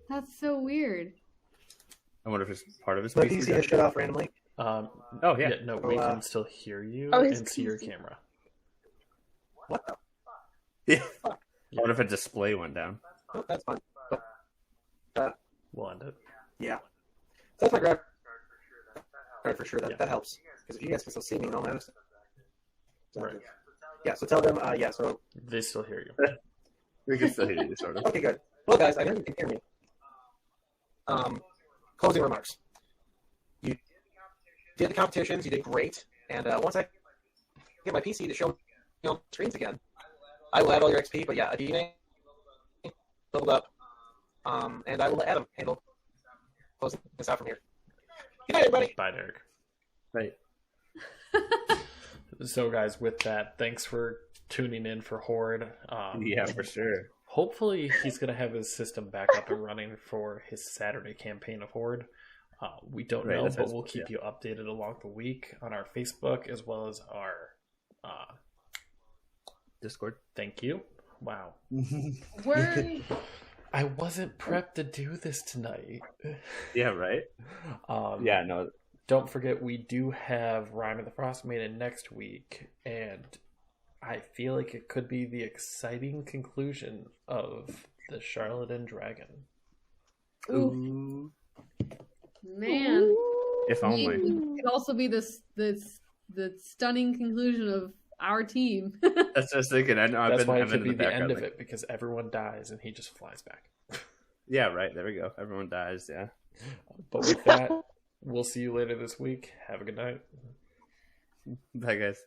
That's so weird. I wonder if it's part of his My PC. PC has shut off randomly. Oh yeah. No, we can still hear you his and see your PC. camera. What the? Yeah. I wonder if a display went down. Oh, that's fine. We'll end it. Yeah. So that's my grab. Alright, for sure. Yeah. That helps. Because if you guys can still see me and all that stuff. Right. Yeah, so tell them, so... They still hear you. We can still hear you, sort of. Okay, good. Well, guys, I know you can hear me. Closing remarks. You did the competitions, you did great, and once I get my PC to show screens again, I will add all your XP, but yeah, Adine leveled up, and I will let Adam handle closing this out from here. Good night, everybody! Bye, Derek. Right. So, guys, with that, thanks for tuning in for Hoard. Yeah, for sure. Hopefully, he's going to have his system back up and running for his Saturday campaign of Hoard. We don't Right, know, that's but his- we'll keep you updated along the week on our Facebook as well as our Discord. thank you. Wow. Word. I wasn't prepped to do this tonight. Yeah, right? Yeah, no. Don't forget, we do have Rime of the Frostmaiden next week, and I feel like it could be the exciting conclusion of the Charlotte and Dragon. Ooh, man. If only. It could also be the stunning conclusion of our team. That's just thinking. I know. That's why it I've could been be in the end background, of it, because everyone dies and he just flies back. Yeah, right. There we go. Everyone dies. Yeah. But with that, we'll see you later this week. Have a good night. Bye, guys.